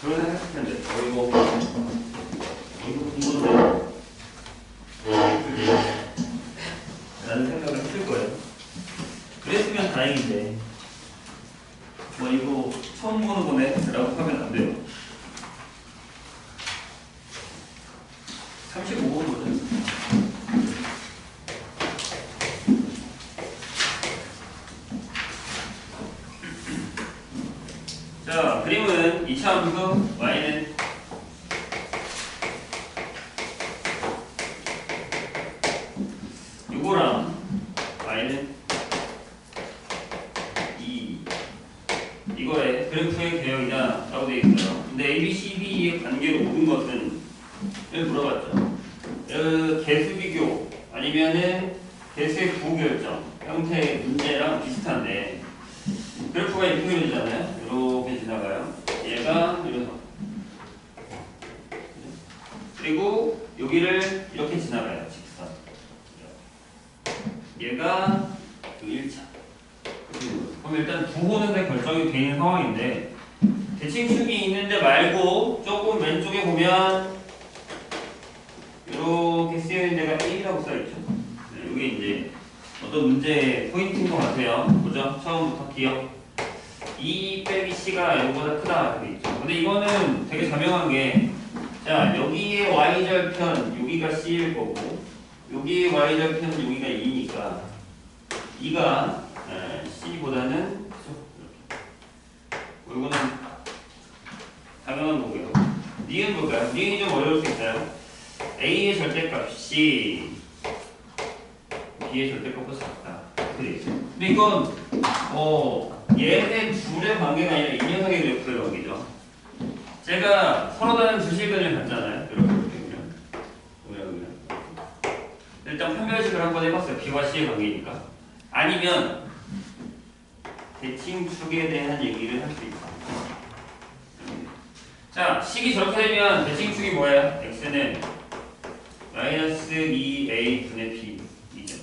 그런 생각했을 텐데, 이거 공부인데 라는 생각을 했을 거예요. 그랬으면 다행인데, 뭐 이거 처음 보는 거네 라고 하면 안 돼요. 35번 보자. 자, 그림은 2차 함수 y는 요거랑 y는 2 이거의 그래프의 개형이다 라고 되어 있어요. 근데 A, B, C, D의 관계로 모든 것은 을 물어봤죠. 개수 비교 아니면은 개수의 부결정 형태의 문제랑 비슷한데 그래프가 이렇게 그려지잖아요. 이렇게 지나가요. 얘가 이래서 그리고 여기를 이렇게 지나가요. 직선. 얘가 그 1차. 그럼 일단 부호는 다 결정이 되어 있는 상황인데 대칭축이 있는데 말고 조금 왼쪽에 보면 이렇게 쓰여있는 데가 A라고 써있죠. 네, 이게 이제 어떤 문제의 포인트인 것 같아요. 보죠. 처음부터 기억. 2 빼기 C가 이거보다 크다. 되어 있죠. 근데 이거는 되게 자명한 게, 자, 여기에 Y절편, 여기가 C일 거고, 여기에 Y절편, 여기가 2니까, 2가 C보다는, 이거는 자명한 거고요. 니은 볼까요? 니은이 좀 어려울 수 있어요. A의 절대값이 B의 절대값보다 작다. 근데 이건 얘네 둘의 관계가 아니라 이 녀석의 그래프의 관계죠. 제가 서로 다른 두 실근을 갖잖아요. 이렇게 일단 판별식을 한번 해봤어요. B와 C의 관계니까. 아니면 대칭축에 대한 얘기를 할 수 있어요. 자, 식이 저렇게 되면 대칭축이 뭐예요? X는 마이너스 2a 분의 b이죠.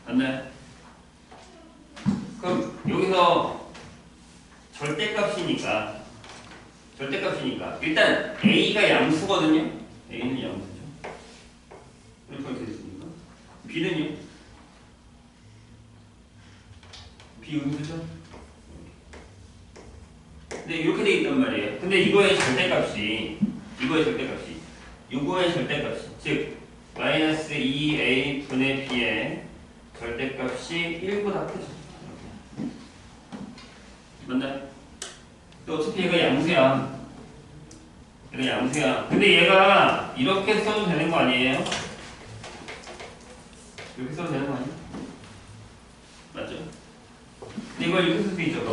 맞나요? 그럼 여기서 절대값이니까 일단 a가 양수거든요. a는 양수죠. 이렇게 되겠습니까? b는요? b 음수죠. 근데 이렇게 돼 있단 말이에요. 근데 이거의 절대값이 즉 마이너스 2a 분의 b의 절대값이 1보다 크죠. 맞나요? 또 어차피 얘가 양수야. 근데 얘가 이렇게 써도 되는 거 아니에요? 이렇게 써도 되는 거 아니에요? 맞죠? 근데 이걸 이렇게 쓸 수도 있죠.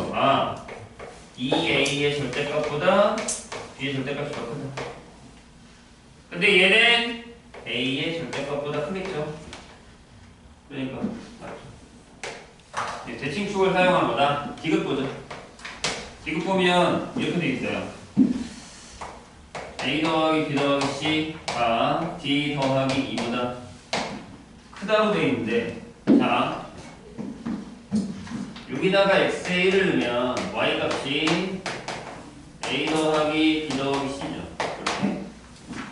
2a의 절대값보다 b의 절대값이 더 크다. 근데 얘는 a의 절대값보다 크겠죠. 그러니까 맞죠. 대칭축을 사용한 거다. 디귿 보죠. 디귿 보면 이렇게 돼 있어요. a 더하기 b 더하기 c가 d 더하기 2보다 크다고 돼 있는데, 자 여기다가 xa를 넣으면 y 값이 a 더하기 b 더하기 c죠. 그렇게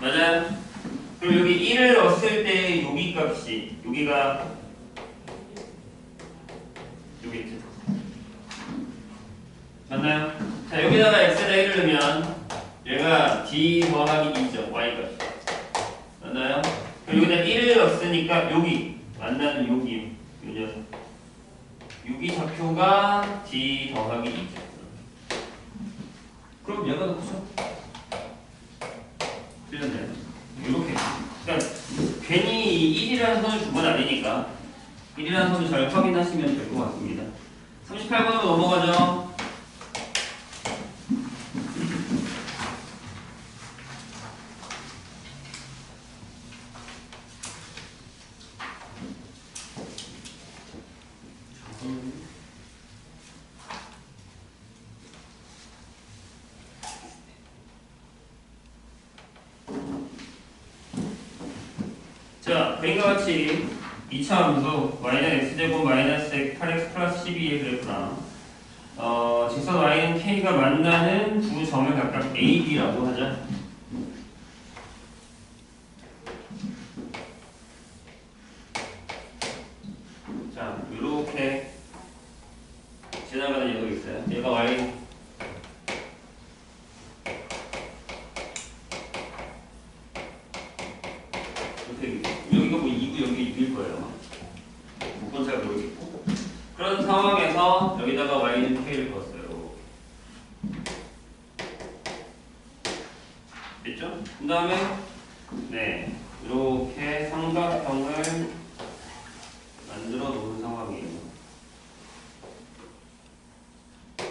맞아요? 그럼 여기 1을 넣었을 때 여기 값이 여기가 여기 있죠. 맞나요? 자, 여기다가 x에다 1을 넣으면 얘가 d 더하기 2죠. y 값이 맞나요? 그럼 여기다 1을 넣었으니까 여기 만나는 여기 이 녀석 여기 좌표가 d 더하기 2죠. 그럼 얘가 더 크죠? 틀렸네요. 이렇게. 그러니까 괜히 1이라는 선을 준 건 아니니까 1이라는 선을 잘 확인하시면 될 것 같습니다. 38번으로 넘어가죠. 자, 그림과 같이 2차 함수 y는 x제곱 마이너스 8x 플러스 12의 그래프랑 직선 y는 k가 만나는 두 점을 각각 a, b라고 하자. 자, 이렇게 지나가는 녀석이 있어요. 얘가 y 여기가 뭐 2구 여기 6일 거예요. 묶은 잘 모르겠고. 그런 상황에서 여기다가 y는 k를 넣었어요. 됐죠? 그 다음에 네 이렇게 삼각형을 만들어 놓은 상황이에요.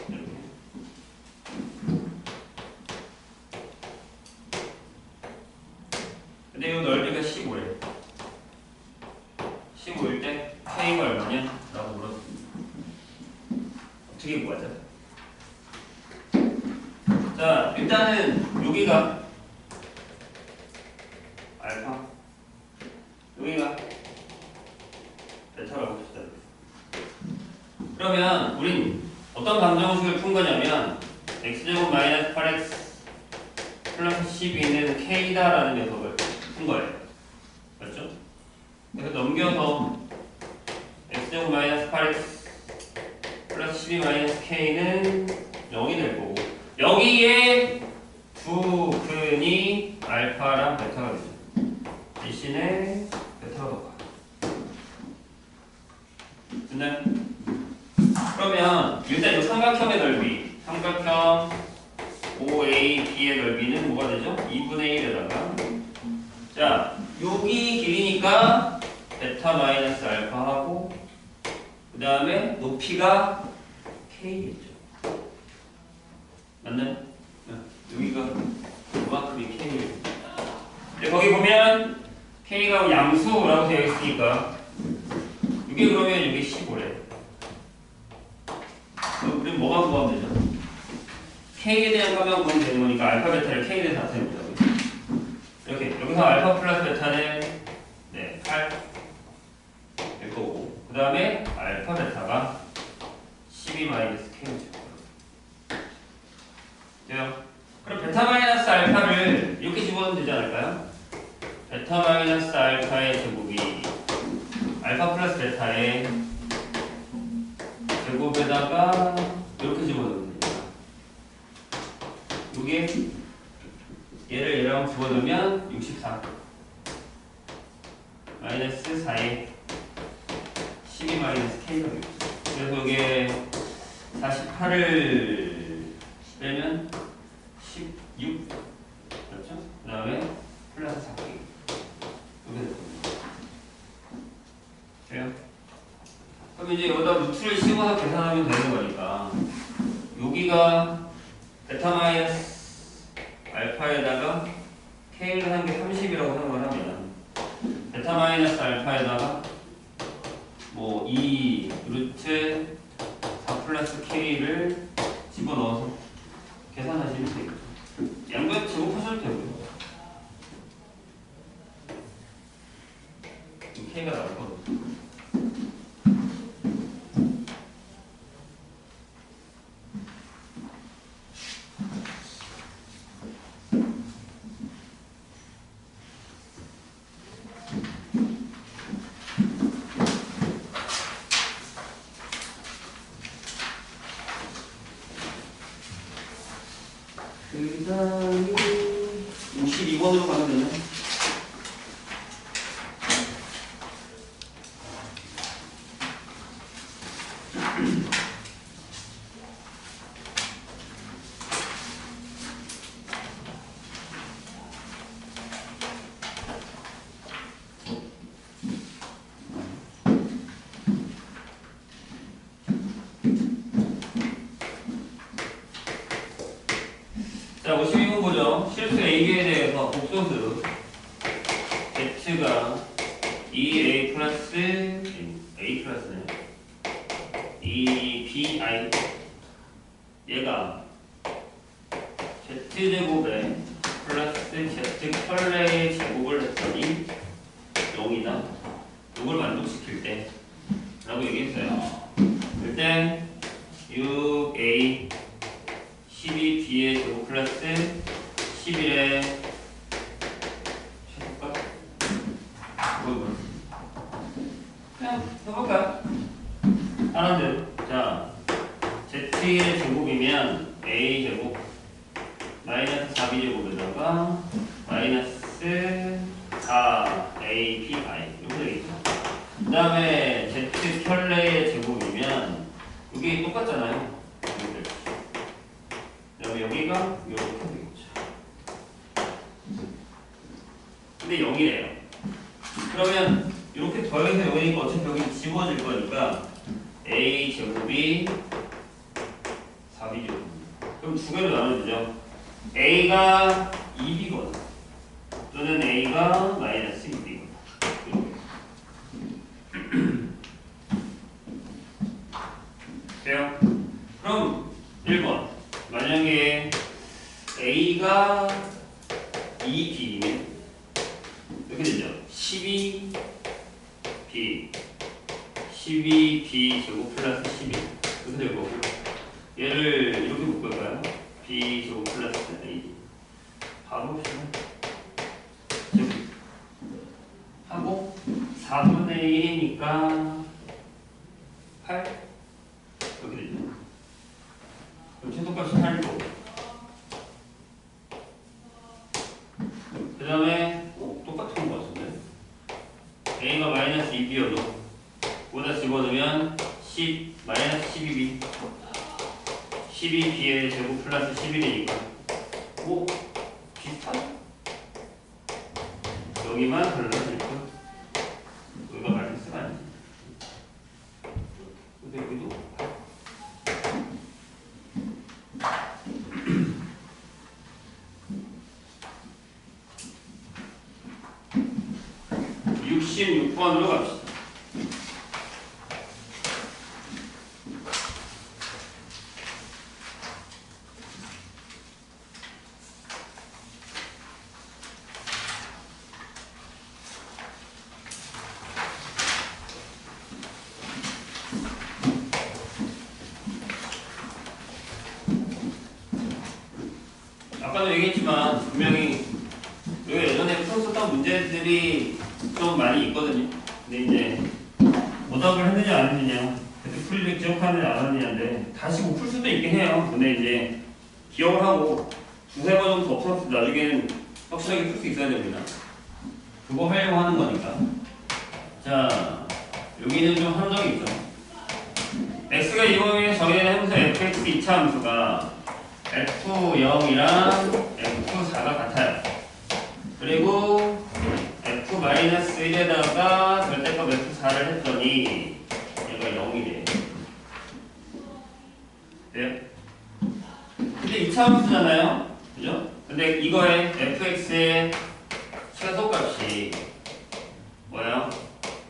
이렇게. 근데 이 넓이가 15래. 15일 때 k가 얼마냐? 라고 물었습니다. 어떻게 구하자? 자, 일단은 여기가 알파, 여기가 베타라고 봅시다. 그러면 우린 어떤 방정식을 푼 거냐면 x제곱 마이너스 8x 플러스 12는 k다라는 녀석을 푼 거예요. 맞죠? 그래서 넘겨서 x제곱 마이너스 8x 플러스 12 마이너스 k는 0이 될 거고 여기에 두 근이 알파랑 베타가 되죠. 대신에 베타가 더 커요. 됐나요? 그러면 일단 이 삼각형의 넓이, 삼각형 OAB의 넓이는 뭐가 되죠? 2분의 1에다가 자, 여기 길이니까 베타 마이너스 알파하고 그 다음에 높이가 K겠죠. 맞나요? 여기가 그만큼이 K예요. 근데 거기 보면 K가 양수라고 되어 있으니까 이게 그러면 이게 15래. 우리는 뭐가 구하면 되죠? K에 대한 값만 구하면 되는 거니까 알파 베타를 K에 대해서 나타내보자고요. 이렇게 여기서 알파 플러스 베타는 네, 8 될 거고 그 다음에 알파 베타가 12 마이너스 K가 될 거예요. 돼요? 그럼 베타 마이너스 알파를 이렇게 집어넣으면 되지 않을까요? 베타 마이너스 알파의 제곱이 알파 플러스 베타의 제곱에다가 이렇게 집어넣으면 됩니다. 이게 얘를 얘랑 집어넣으면 64 마이너스 4에 12 마이너스 K가 되겠죠. 그래서 이게 48을 빼면 16 그렇죠? 그 다음에 플러스 4K 이렇게 될 겁니다. 그래요? 그럼 이제 여기다 루트를 씌워서 계산하면 되는 거니까 여기가 베타 마이너스 알파에다가 K를 한 게 30이라고 생각을 하면 베타 마이너스 알파에다가 뭐 2 루트 4 플러스 K를 집어넣어서 계산하시면 되겠죠. 양변 제곱하셔도 되고요. K가 나올 거거든요. 그 다음이 52번으로 가면 되나요? 자, 52번 보죠. 실수 AB에 대해서 복소수 Z가 2A 플러스 A 플러스는 2BI 얘가 Z제곱에 플러스 Z 컬레의 제곱을 했더니 0이다. 이걸 만족시킬 때 라고 얘기했어요. 일단 6a 12b의 제곱 플러스 11의 최소값 뭐 그냥 해볼까요? 하는 대로. 자, z의 제곱이면 a 제곱 마이너스 4b 제곱에다가 마이너스 4abI 이렇게 되겠죠. 그 다음에 z 켤레의 제곱이면 여기 똑같잖아요. 그 다음에 여기가 이렇게 되겠죠. 근데 0이래요. 그러면 이렇게 더해서 여기니까 어차피 여기 지워질 거니까 a 제곱이 4b 제곱. 그럼 두 개로 나눠주죠. a가 2b거든. 또는 a가 마이너스 2b거든. 돼요? 그럼 1번 만약에 a가 2b이면 이렇게 되죠. 12b 제곱 플러스 12 이렇게 될 거고, 얘를 이렇게 묶을까요? b 제곱 플러스 a 봐봅시다. 하고 4분의 1이니까 8 이렇게 되죠. 그럼 최소값이 8이고, 그 다음에 똑같은 거 같은데 a가 마이너스 2b여도 보다 집어넣으면 10 마이너스 12b 12b의 제곱 플러스 11이니까 오 비슷하다. 여기만 달라질 거. 여기가 마이너스가 아니지. 근데 여기도 66번으로 갑시다. 아까도 얘기했지만 분명히 여기 예전에 풀었었던 문제들이 좀 많이 있거든요. 근데 이제 오답을 했느냐 안 했느냐, 그때 풀이를 기억하느냐 안 하느냐인데 다시 뭐 풀 수도 있긴 해요. 근데 이제 기억을 하고 두세 번 정도 더 풀었을 때 나중에는 확실하게 풀 수 있어야 됩니다. 그거 하려고 하는 거니까. 자, 여기는 좀 함정이 있죠. x가 2범위에 정의된 함수 fx 2차 함수가 f0이랑 f4가 같아요. 그리고 f-1에다가 절대값 f4를 했더니 얘가 0이래. 돼요? 근데 2차 함수잖아요. 그죠? 근데 이거의 fx의 최소값이 뭐예요?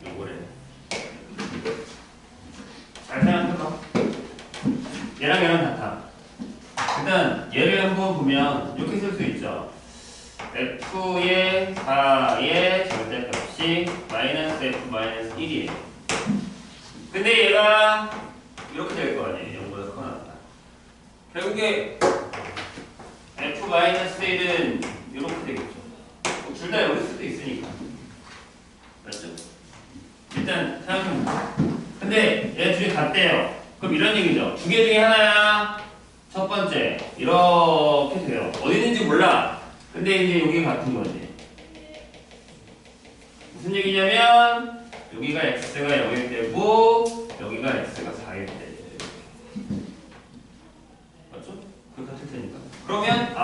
요거래. 잘 생각해봐. 얘랑 얘랑 같아. 일단 얘를 한번 보면 이렇게 쓸 수 있죠. f의 4의 절대값이 마이너스 f 마이너스 1이에요. 근데 얘가 이렇게 될 거 아니에요. 0보다 커 나왔다. 결국에 f 마이너스 1은 이렇게 되겠죠. 둘 다 여기 수도 있으니까. 맞죠? 일단 생각해보자. 근데 얘 둘이 같대요. 그럼 이런 얘기죠. 두 개 중에 하나야. 첫 번째 이렇게 돼요. 어디 있는지 몰라. 근데 이제 여기 같은 거지. 무슨 얘기냐면 여기가 x가 0일 때고 여기가 x가 4일 때. 맞죠? 그 같을 테니까. 그러면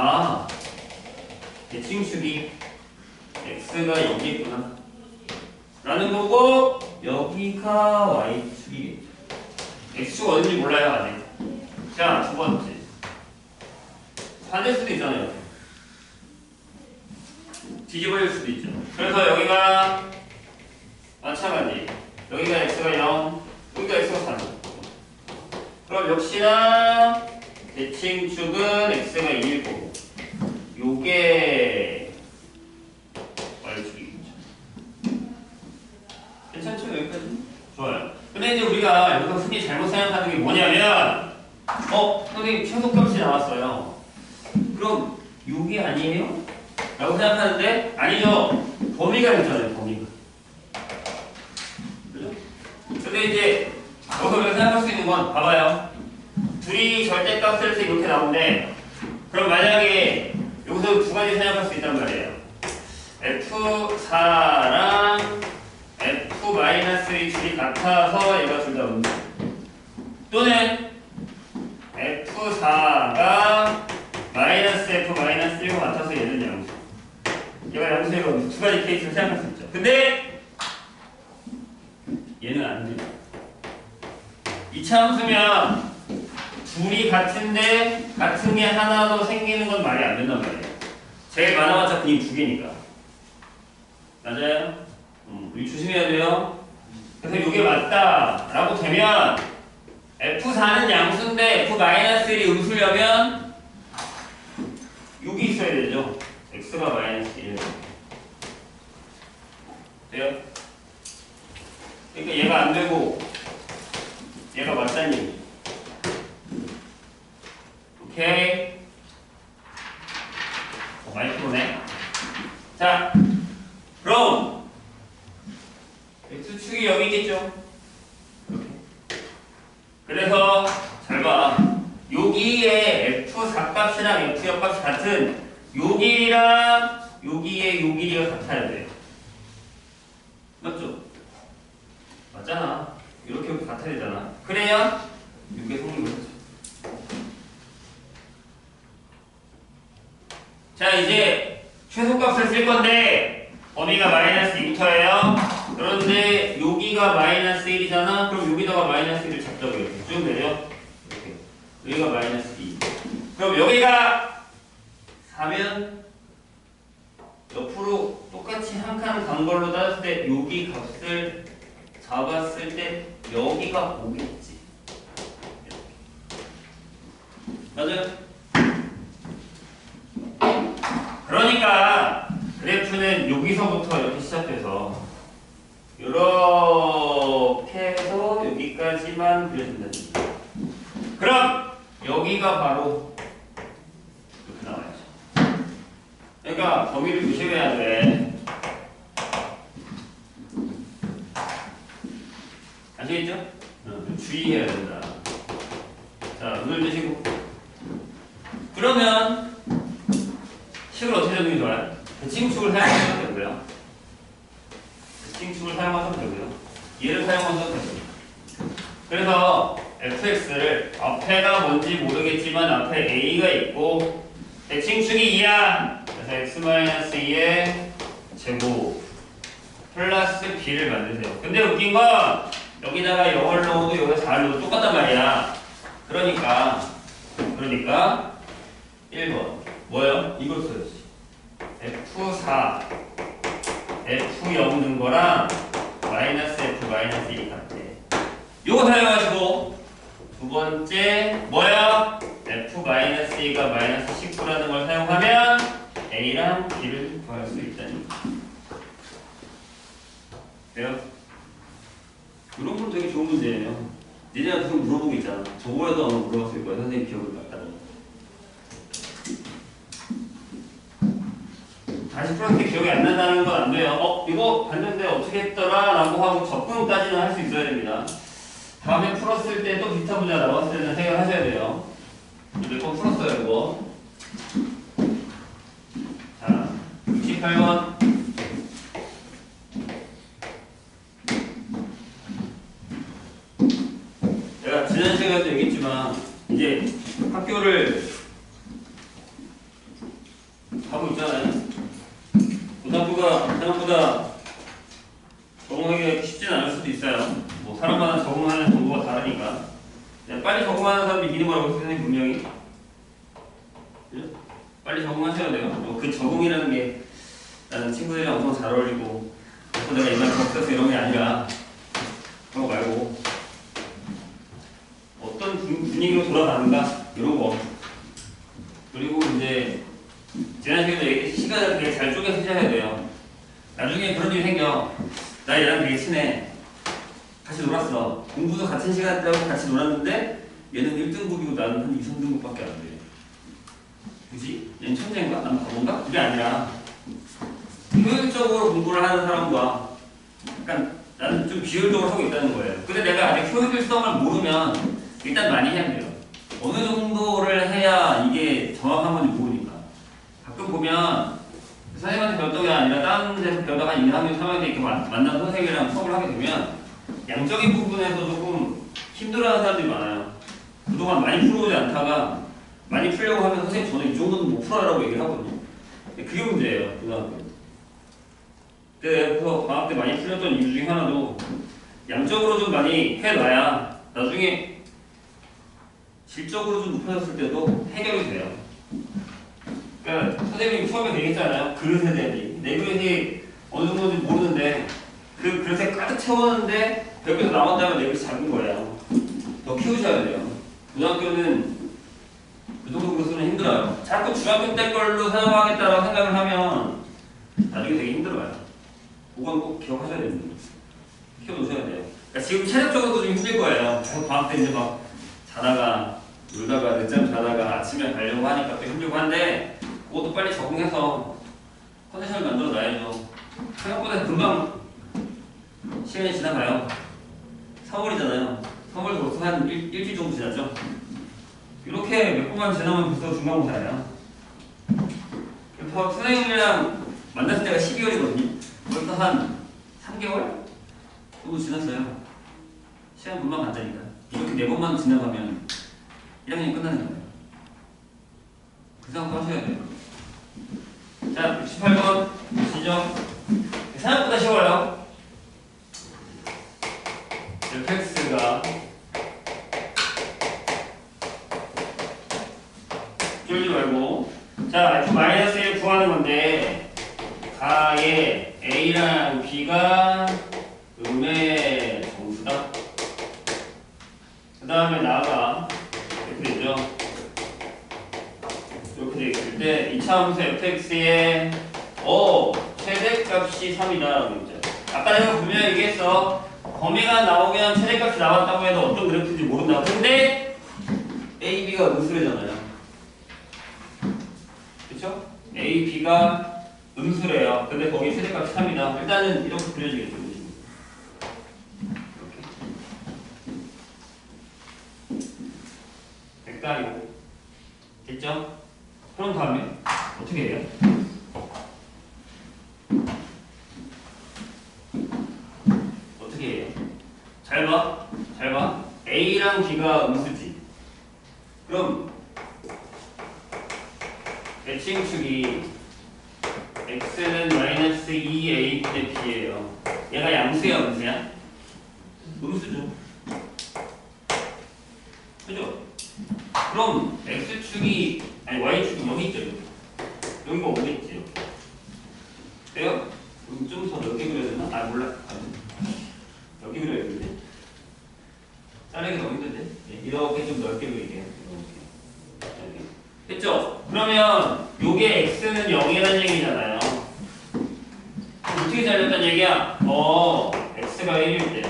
대칭축이 x가 여기있구나 라는 거고, 여기가 y축이겠죠. x축 어딘지 몰라요 아직. 자, 두 번째 반될 수도 있잖아요. 뒤집어질 수도 있죠. 그래서 여기가 마찬가지. 여기가 x가 0, 여기가 x가 4. 그럼 역시나 대칭축은 x가 2일 거고 요게 y축이겠죠. 괜찮죠? 여기까지? 좋아요. 근데 이제 우리가 여기서 흔히 잘못 생각하는 게 뭐냐면 선생님 최소값이 나왔어요. 그럼 6이 아니에요? 라고 생각하는데 아니죠. 범위가 있잖아요. 범위가. 그죠? 근데 이제 여기서 우리가 생각할 수 있는 건 봐봐요. 둘이 절대값을 해서 이렇게 나오는데 그럼 만약에 여기서 두 가지 생각할 수 있단 말이에요. F4랑 F-1 둘이 같아서 얘가 둘 다 음수. 또는 F4가 -F-1과 같아서 얘는 양수. 얘가 양수가 음수. 두 가지 케이스를 생각할 수 있죠. 근데 얘는 안 됩니다. 이차함수면 둘이 같은데 같은 게 하나 더 생기는 건 말이 안 된단 말이에요. 제일 많아봤자 그냥 두 개니까. 맞아요? 우리 조심해야 돼요. 그래서 이게 맞다라고 되면 F4는 양수인데 F-1이 음수려면 6이 있어야 되죠. X가 -1. 돼요? 그러니까 얘가 안 되고 얘가 맞다는 얘기. 오케이. 많이 풀어네. 자, 그럼 X축이 여기 있겠죠? 이렇게. 그래서 잘 봐. 여기에 F4 값이랑 F6 값이 같은 여기랑 여기에 요 길이가 같아야 돼. 맞죠? 맞잖아. 이렇게 같아야 되잖아. 그래야 이게 성립을 하죠. 자, 이제 최소값을 쓸 건데 범위가 -2부터예요. 그런데 여기가 -1이잖아. 그럼 여기다가 -1을 잡자고 이렇게 쭉 내려. 이렇게. 여기가 -2. 그럼 여기가 4면 옆으로 똑같이 한 칸 간 걸로 따졌을 때 여기 값을 잡았을 때 여기가 5겠지. 맞아요? 그러니까 그래프는 여기서부터 이렇게 시작돼서 이렇게 해서 여기까지만 그려준다는 얘기죠. 그럼 여기가 바로 이렇게 나와야죠. 그러니까 범위를 조심해야 돼. 아시겠죠? 좀 주의해야 된다. 자, 눈을 뜨시고. 그러면 식을 어떻게 적용이 좋아요? 대칭축을 사용하셔도 되고요. 대칭축을 사용하셔도 되고요. 얘를 사용하셔도 되고요. 그래서 fx를 앞에가 뭔지 모르겠지만 앞에 a가 있고 대칭축이 2야. 그래서 x-2의 제곱 플러스 b를 만드세요. 근데 웃긴 건 여기다가 0을 넣어도 여기다 4를 넣어도 똑같단 말이야. 그러니까 1번 뭐예요? 이걸 써야지. F4 F0 넣은 거랑 -F-1이 같대. 요거 사용하시고 두 번째 뭐야? F-A가 -19라는 걸 사용하면 A랑 B를 구할 수 있다니. 돼요? 이런 건 되게 좋은 문제예요. 니네가 계속 물어보고 있잖아. 저거라도 아마 물어봤을 거야. 선생님 기억을 맞다고. 다시 풀었을 때 기억이 안 난다는 건 안 돼요. 이거 봤는데 어떻게 했더라? 라고 하고 접근까지는 할 수 있어야 됩니다. 다음에 풀었을 때 또 비슷한 문제가 나왔을 때는 해결하셔야 돼요. 몇 번 풀었어요, 이거. 자, 68번. 제가 지난 시간에도 얘기했지만, 이제 학교를 가고 있잖아요. 고등학교가 생각보다 적응하기가 쉽지는 않을 수도 있어요. 뭐 사람마다 적응하는 정도가 다르니까. 빨리 적응하는 사람이 이기는 거라고 선생님 분명히. 그죠? 빨리 적응하셔야 돼요. 그 적응이라는 게 나는 친구들이랑 엄청 잘 어울리고 그래서 내가 옛날 적었어 이런 게 아니라 그런 거 말고 어떤 분위기로 돌아가는가 이런 거. 그리고 이제 지난 시간에 얘기했듯이 시간을 되게 잘 쪼개서 쓰셔야 돼요. 나중에 그런 일이 생겨. 나 얘랑 되게 친해. 같이 놀았어. 공부도 같은 시간대하고 같이 놀았는데 얘는 1등급이고 나는 한 2, 3등급밖에 안 돼. 그지? 얘는 천재인가? 난 바본가? 그게 아니라 효율적으로 공부를 하는 사람과 약간 나는 좀 비효율적으로 하고 있다는 거예요. 근데 내가 아직 효율성을 모르면 일단 많이 해야 돼요. 어느 정도를 해야 이게 정확한 건지 모르니까. 가끔 보면 선생님한테 배웠던 게 아니라 다른 데서 배우다가 2, 3년, 3학년 때 이렇게 만난 선생님이랑 수업을 하게 되면 양적인 부분에서 조금 힘들어하는 사람들이 많아요. 그동안 많이 풀어오지 않다가 많이 풀려고 하면 선생님 저는 이 정도는 못 풀어라고 얘기를 하거든요. 그게 문제예요. 고등학교. 그래서 방학 때 많이 풀렸던 이유 중에 하나도 양적으로 좀 많이 해놔야 나중에 질적으로 좀 높아졌을 때도 해결이 돼요. 그러니까 선생님이 처음에 얘기했잖아요. 그릇에 대한 내 그릇이 어느 정도인지 모르는데 그 그릇에 가득 채웠는데 여기서 남았다면 내 그릇이 작은 거예요. 더 키우셔야 돼요. 고등학교는 그 정도 그릇은 힘들어요. 자꾸 중학교 때 걸로 사용하겠다고 생각을 하면 나중에 되게 힘들어요. 그건 꼭 기억하셔야 됩니다. 키워놓으셔야 돼요. 그러니까 지금 체력적으로도 좀 힘들 거예요. 계속 방학 때 이제 막 자다가 놀다가 늦잠 자다가 아침에 가려고 하니까 또 힘들고 한데 그것도 빨리 적응해서 컨디션을 만들어 놔야죠. 생각보다 금방 시간이 지나가요. 3월이잖아요. 3월도 벌써 한 일주일 정도 지났죠. 이렇게 몇 번만 지나면 벌써 중간고사예요. 선생님이랑 만났을 때가 12월이거든요. 벌써 한 3개월 정도 지났어요. 시간 금방 간다니까. 이렇게 4번만 지나가면 1학년이 끝나는 거예요. 그 생각도 하셔야 돼요. 자, 68번 보시죠. 생각보다 쉬워요. fx가 쫄지 말고, 자, f-1 구하는 건데 가의 a랑 b가 음의 정수다. 그 다음에 나가 이렇게 되죠. 이렇게 되어 있을 때 이차함수 fx의 최대값이 3이다. 아까 내가 분명히 얘기했어. 범위가 나오면 최대값이 나왔다고 해도 어떤 그래프인지 모른다고. 근데 a, b가 음수래잖아요. 그쵸? a, b가 음수래요. 근데 거기 최대값이 3이다. 일단은 이렇게 그려지겠죠. 백다리고 됐죠? 그럼 다음에 어떻게 해요? 어떻게 해요? 잘 봐. 잘 봐. A랑 B가 음수지. 그럼 대칭축이 X는 마이너스 2A분의 B예요. 얘가 양수야, 음수야? 음수죠. 그죠? 그럼 X축이 아니 Y축이 여기 있죠. 여기가 어디 있지? 돼요? 좀 더 넓게 그려야 되나? 아 몰라. 여기 그려야 되는데. 자르기 너무 힘든데. 이렇게 좀 넓게 그릴게요. 이렇게. 됐죠? 그러면 요게 X는 0이라는 얘기잖아요. 어떻게 잘렸단 얘기야? X가 1일 때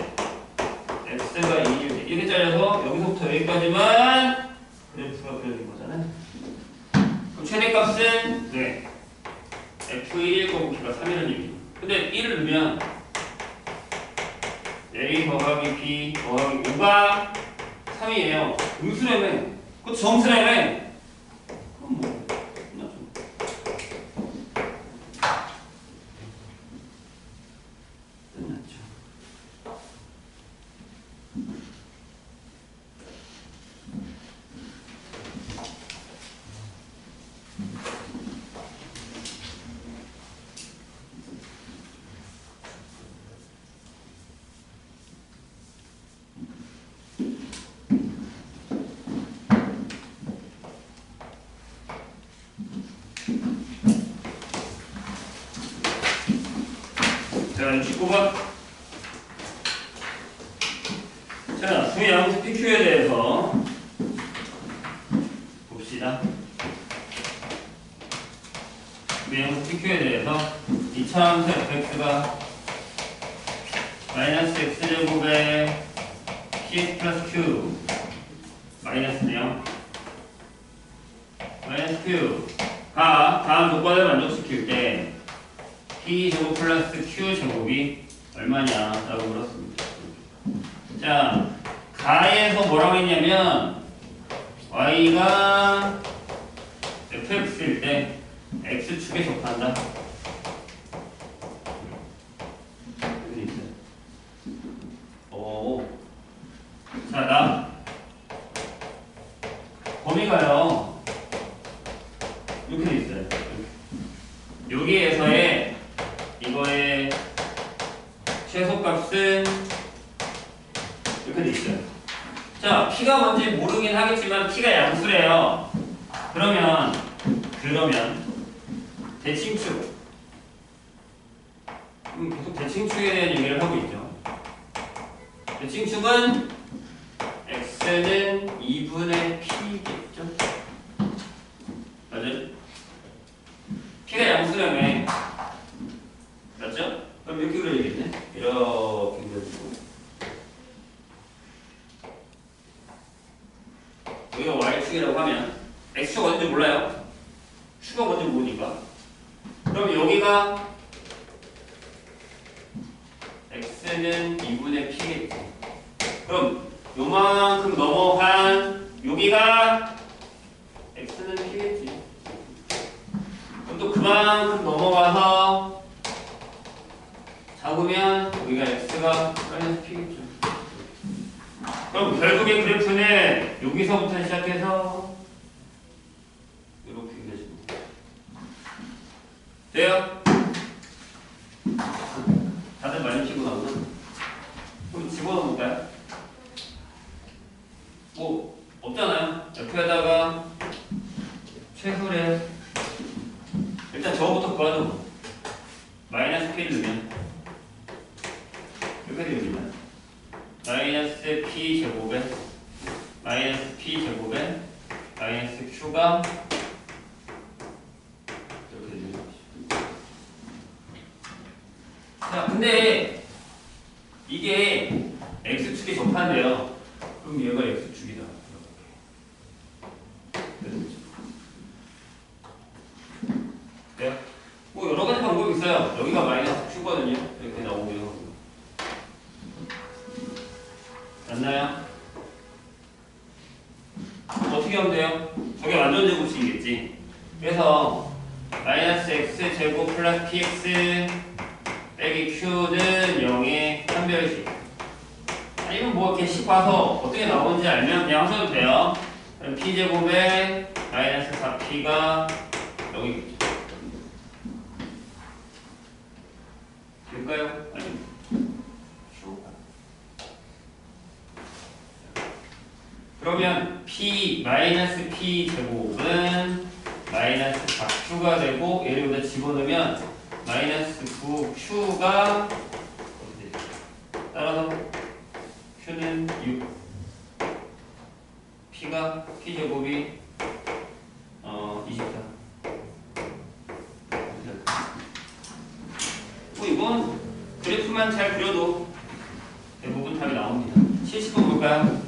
X가 2일 때 이렇게 잘려서 여기서부터 여기까지만 그래프가 그려진 거잖아요. 그럼 최대값은 네 F1일 거고 B가 3이라는 얘기죠. 근데 1을 넣으면 A 더하기 B 더하기 5가 3이에요. 음수라며. 그것도 정수라며. 그럼 뭐 끝났죠. 끝났죠. 자, 69번. 자, 수양수 PQ에 대해서 봅시다. 수양수 PQ에 대해서 이차함수 fx가 마이너스 x제곱에 px 플러스 q 마이너스네요. 마이너스 Q가 다음 조건을 만족시킬 때 P제곱 플러스 Q제곱이 얼마냐 라고 물었습니다. 자, 가에서 뭐라고 했냐면 Y가 fx일 때 x축에 접한다. 오. 자, 나 범위가요 이렇게 돼 있어요. 여기에서의 이거의 최소값은 이렇게 돼 있어요. 자, P가 뭔지 모르긴 하겠지만 P가 양수래요. 그러면 대칭축 계속 대칭축에 대한 얘기를 하고 있죠. 대칭축은 x는 2분의 p겠죠. 맞아요? p가 양수라며 맞죠? 그럼 이렇게 그려야겠네. 이렇게 그려주고 여기가 y축이라고 하면 x축 어딘지 몰라요. 축가 뭔지 모르니까. 그럼 여기가 x는 2분의 p겠지. 그럼 요만큼 넘어간 여기가 x는 p겠지. 그럼 또 그만큼 넘어가서 잡으면 여기가 x가 마이너스 p겠죠. 그럼 결국에 그래프는 여기서부터 시작해서 이렇게 그려집니다. 돼요? 다들 많이 피곤하구나. 그럼 집어넣을까요? 뭐 없잖아요. 옆에다가 최소래 일단 저거부터 구하죠. 마이너스 p를 넣으면 이렇게 됩니다. 마이너스 p 제곱에 마이너스 p 제곱에 마이너스 q가 이렇게 됩니다. 자, 근데 이게 x축에 접한대요. 그럼 얘가 x축이다. 네? 뭐 여러 가지 방법이 있어요. 여기가 마이너스 q거든요. 이렇게 나오고요. 맞나요? 어떻게 하면 돼요? 저게 완전 제곱식이겠지. 그래서 마이너스 x 제곱 플러스 px 빼기 q는 0의 한별식. 아니면 뭐 이렇게 식 봐서 어떻게 나오는지 알면 그냥 하셔도 돼요. 그럼 p제곱에 마이너스 4p가 여기겠죠. 될까요? 아니면 그러면 p 마이너스 p 제곱은 마이너스 4q가 되고 얘를 여기다 집어넣으면 마이너스 9q가 따라서 q는 6 p가 p 제곱이 24. 뭐 이건 그래프만 잘 그려도 대부분 답이 나옵니다. 70번 볼까요?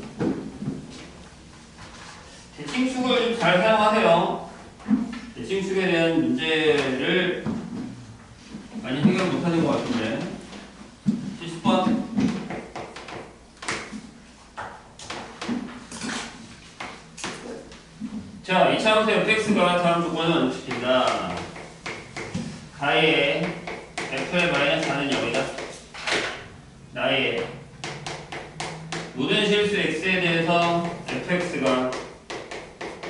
대칭축을 좀 잘 사용하세요. 대칭축에 대한 문제를 많이 해결 못하는 것 같은데. 70번. 자, 이차함수 fx가 다음 조건을 만족시킨다. 가의 f의 마이너스 4는 0이다. 나의 모든 실수 x에 대해서 fx가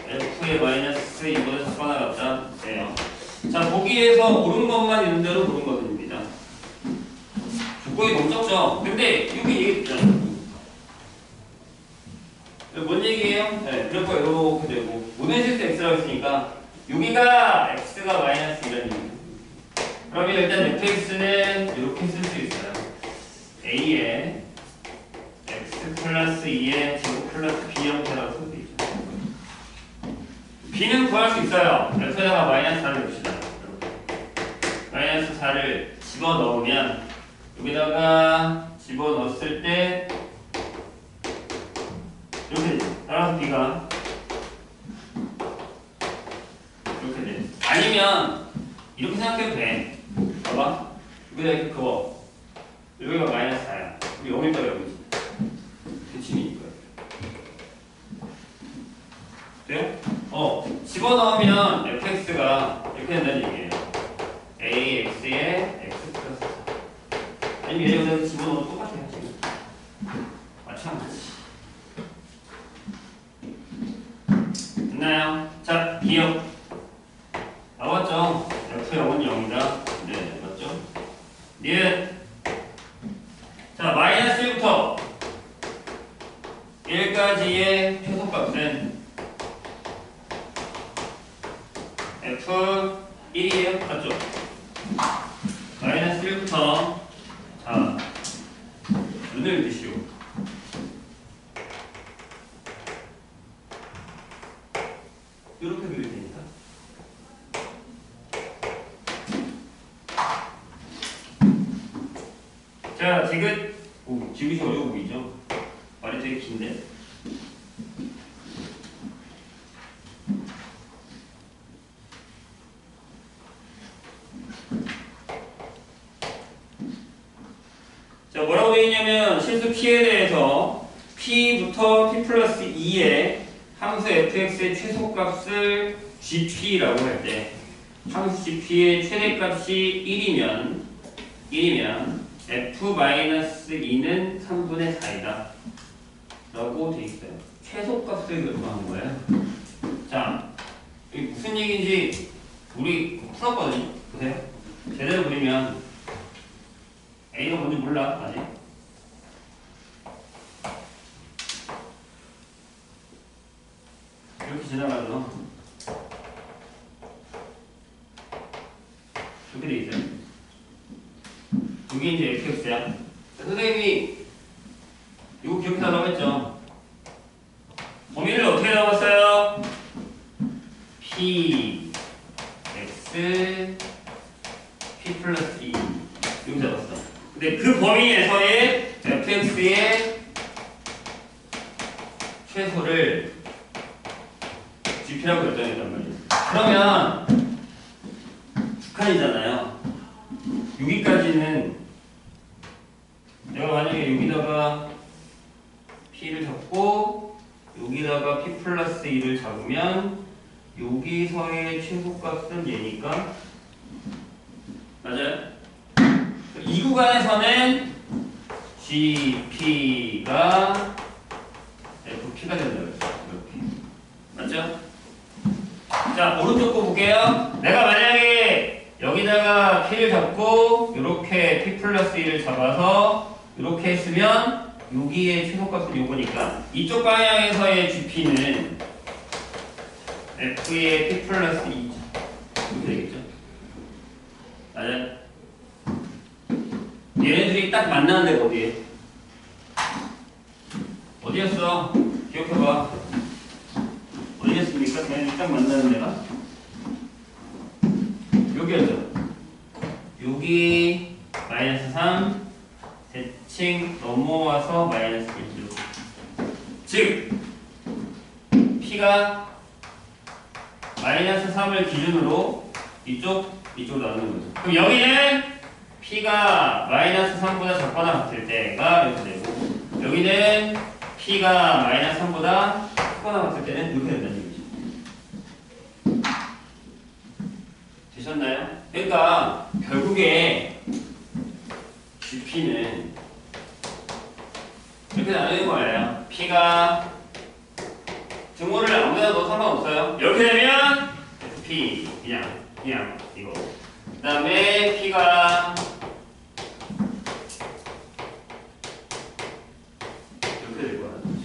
f의 마이너스 2보다 작거나 같다. 네요. 자, 보기에서 옳은 것만 있는 대로 옳은 것입니다. 조건이 너무 적죠? 근데 여기 얘기했잖아요. 뭔 얘기예요? 네, 그래프가 이렇게 되고 모든 실수 x라고 했으니까 여기가 x가 마이너스 1입니다. 그러면 일단 fx는 이렇게 쓸 수 있어요. a에 x 플러스 2의 제곱 플러스 b 형태라고 쓸 수 있죠. b는 구할 수 있어요. f에다가 마이너스 4를 넣읍시다. 마이너스 4를 집어넣으면 여기다가 집어넣었을 때 이렇게 되죠. 따라서 B가 이렇게 돼. 아니면 이렇게 생각해도 돼. 봐봐. 여기다 이렇게 그어. 여기가 마이너스 4야. 우리 여기다가 여기지. 대칭이니까. 돼요? 집어넣으면 fx가 이렇게 된다는 얘기예요. ax에 x 플러스 4. 아니면 얘네가 집어넣어도 똑같아요, 지금. 마찬가지. 됐나요? 자, 기억. 나왔죠? f0은 0이다. 네, 맞죠? 니은. 자, 마이너스 1부터 1까지의 최소값은 F1이에요. 맞죠? 마이너스 1부터 자, 눈을 드시오. 이렇게 그리면 됩니다. 자, 지그시 어려워 보이죠? 말이 되게 긴데? 자, 뭐라고 되어 있냐면 실수 P에 대해서 P부터 P 플러스 2의 함수 fx의 최소값을 gp라고 할 때 함수 gp의 최대값이 1이면 f-2는 3분의 4이다 라고 되어 있어요. 최소값을 결정하는 거예요. 자, 이게 무슨 얘기인지 우리 풀었거든요. 보세요. 제대로 그리면 A가 뭔지 몰라 아직. 이렇게 지나가죠. 이렇게 돼 있어요. 여기 이제 fx야. 선생님이 이거 기억해달라고 했죠. 범위를 어떻게 잡았어요? p x p 플러스 2 이렇게 잡았어. 근데 그 범위에서의 fx의 최소를 gp라고 결정했단 말이에요. 그러면 북한이잖아요. 여기까지는 내가 만약에 여기다가 p를 잡고 여기다가 p 플러스 2를 잡으면 여기서의 최소값은 얘니까 맞아요? 이 구간에서는 gp가 fp가 된다. 이렇게 맞죠? 자, 오른쪽 거 볼게요. 내가 만약에 여기다가 p를 잡고 이렇게 p 플러스 2를 잡아서 이렇게 했으면 여기의 최소값은 요거니까 이쪽 방향에서의 gp는 f의 p 플러스 2 이렇게 되겠죠? 맞아요? 얘네들이 딱 만나는 데가 어디에? 어디였어? 기억해봐. 어디였습니까? 걔네들이 딱 만나는 데가? 여기였죠? 여기 마이너스 3 대칭 넘어와서 마이너스 1죠. 즉 P가 마이너스 3을 기준으로 이쪽으로 나누는 거죠. 그럼 여기는 P가 마이너스 3보다 작거나 같을 때가 이렇게 되고 여기는 P가 마이너스 3보다 크거나 같을 때는 이렇게 된다는 얘기죠. 되셨나요? 그러니까 결국에 GP는 이렇게 나누는 거예요. P가 등호를 아무데나 넣어도 상관없어요. 이렇게 되면 P 그냥 이거. 그 다음에 P가 이렇게 될 거라는 거죠.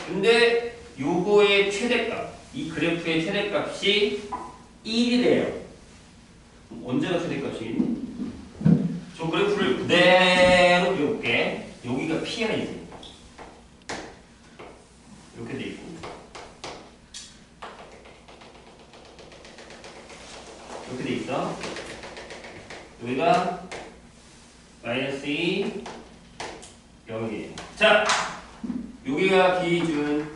근데 요거의 최대값, 이 그래프의 최대값이 1이래요. 언제가 최대값이겠니? 저 그래프를 그대로 그려볼게. 여기가 P야 이제. 이렇게 돼 있고. 이렇게 돼 있어. 여기가 마이너스 2, 0이에요. 자, 여기가 기준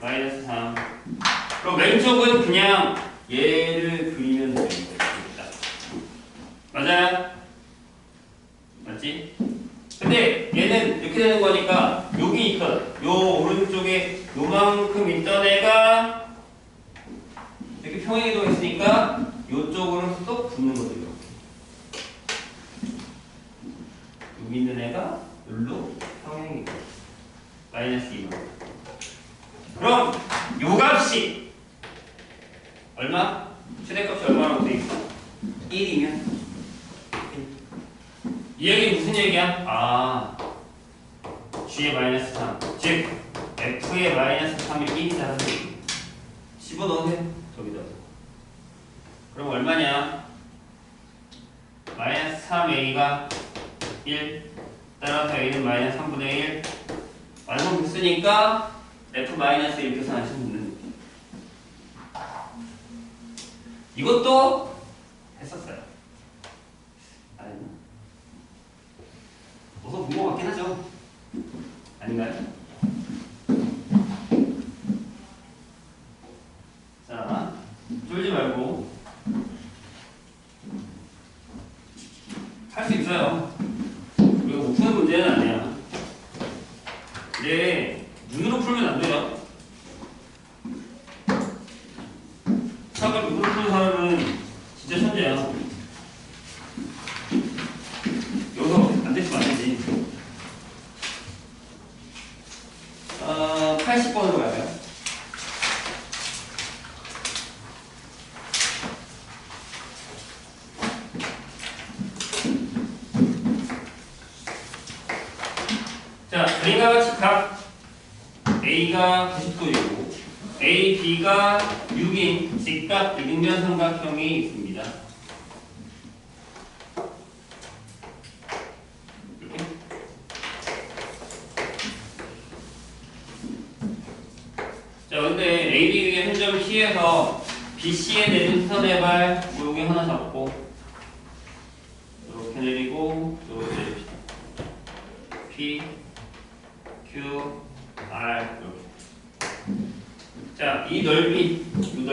마이너스 3. 그럼 왼쪽은 그냥 얘를 그리면 됩니다. 맞아요? 맞지? 근데 얘는 이렇게 되는 거니까 여기 있던 요 오른쪽에 요만큼 있던 애가 이렇게 평행이동했으니까 요쪽으로 쏙 붙는 거죠. 이렇게. 여기 있는 애가 여기로 평행이동. 마이너스 2만. 그럼 요 값이 얼마? 최대값이 얼마라고 돼 있어? 1이면 이 얘기 무슨 얘기야? 아, G의 마이너스 3, 즉 F의 마이너스 3이 1이다라는 얘기. 집어넣으세요. 저기다. 그럼 얼마냐? 마이너스 3A가 1, 따라서 A는 마이너스 3분의 1. 완성됐으니까 F 마이너스 이렇게 계산하시면 되는 느낌. 이것도 했었어요. 어서 본 것 같긴 하죠. 아닌가요? 자, 쫄지 말고 할 수 있어요. 이거 못 푸는 문제는 아니야. 근데 눈으로 풀면 안 돼요. 수학을 눈으로 푸는 사람은 진짜 천재야. 여기서 안 됐으면 안 되지. 80번으로 가요. 자, A가 같이 각 A가 90도이고 A, B가 6인 직각 이등변 삼각형이 있습니다. 자, 근데 AB 위에 한 점 C에서 BC에 내린 선의 발, 뭐 여기 하나 잡고 이렇게 내리고 이렇게 내립시다. P, Q, R 이렇게. 자, 이 넓이, 이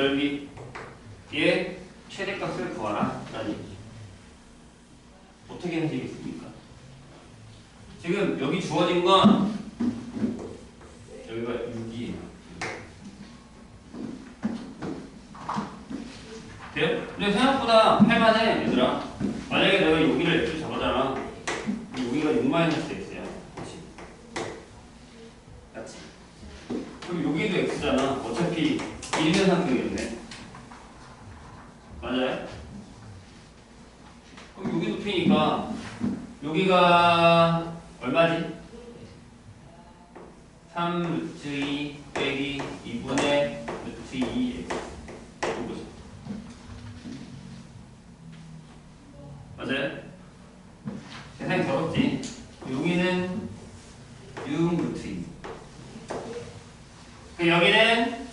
넓이의 최대값을 구하라 라는 얘기죠. 어떻게 하시겠습니까? 지금 여기 주어진 건 여기가 6이에요. 돼요? 근데 생각보다 할만해, 얘들아. 만약에 내가 여기를 X를 잡아잖아. 여기가 6-X예요. 그렇지? 맞지? 그럼 여기도 X잖아. 어차피 1면 상승이었네. 맞아요? 그럼 여기도 P니까 여기가 얼마지? 3루트2 빼기 2분의 루트 2x. 이거죠. 맞아요? 세상이 더럽지? 여기는 6루트 2. 그 여기는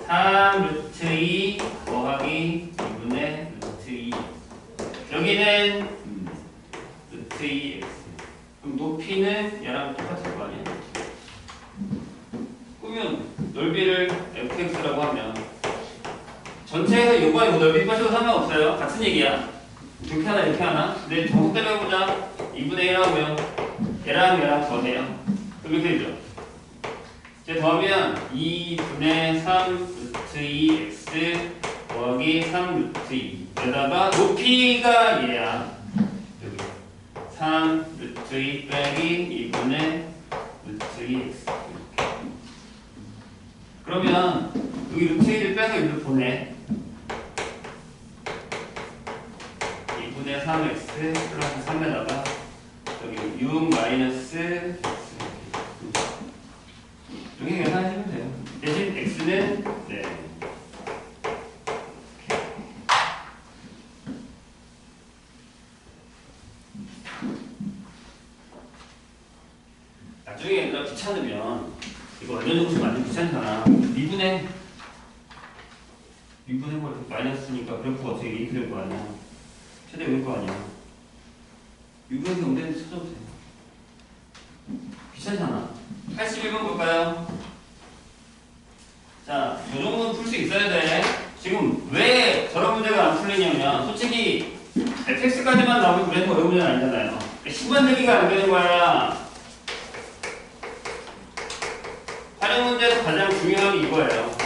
3루트 2 더하기 2분의 루트 2. 여기는 루트 2x. 그럼 높이는 얘랑 똑같을 거 아니야? 그러면 넓이를 fx라고 하면 전체에서 요거의 넓이 빠져도 상관없어요. 같은 얘기야. 이렇게 하나 이렇게 하나. 근데 정석대로 해보자. 2분의 1 하고요. 얘랑 더해요. 그럼 이렇게 되죠. 이제 더하면 2분의 3 루트 2x 더하기 3 루트 2 여기다가 높이가 얘야. 여기 3 루트 2 빼기 2분의 루트 2x 이렇게. 그러면 여기 루트 2를 빼서 여기로 보내. 2분의 3x 플러스 3에다가 여기 6 마이너스 x 여기 계산하시면 돼요. 대신 x는 네. 나중에 얘들아 귀찮으면 이거 완전 정식 완전 귀찮잖아. 미분해 버려. 마이너스니까 그래프가 어떻게 이렇게 될 거 아니야. 최대 올 거 아니야. 미분해서 온데는 찾아보세요. 귀찮잖아. 81번 볼까요? 자, 이 정도는 풀 수 있어야 돼. 지금 왜 저런 문제가 안 풀리냐면 솔직히 fx까지만 나오면 그래도 어려운 문제는 아니잖아요. 시간되기가 안 되는 거야. 활용 문제에서 가장 중요한 게 이거예요.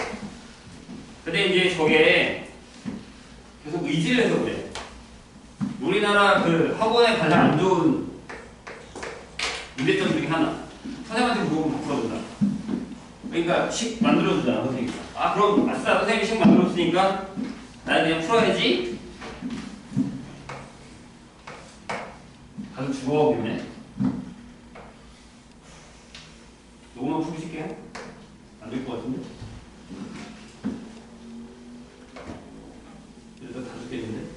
근데 이제 저게 계속 의지를 해서 그래. 우리나라 그 학원에 가장 안 좋은 문제점 중에 하나. 선생님한테 물어보면 풀어준다. 그러니까 식 만들어주잖아, 선생님. 아, 그럼 아싸, 선생님이 식 만들어주니까 나는 그냥 풀어야지. 가서 죽어오겠네. 요거만 풀으실게요. 안 될 것 같은데? 이러다 다 죽겠는데?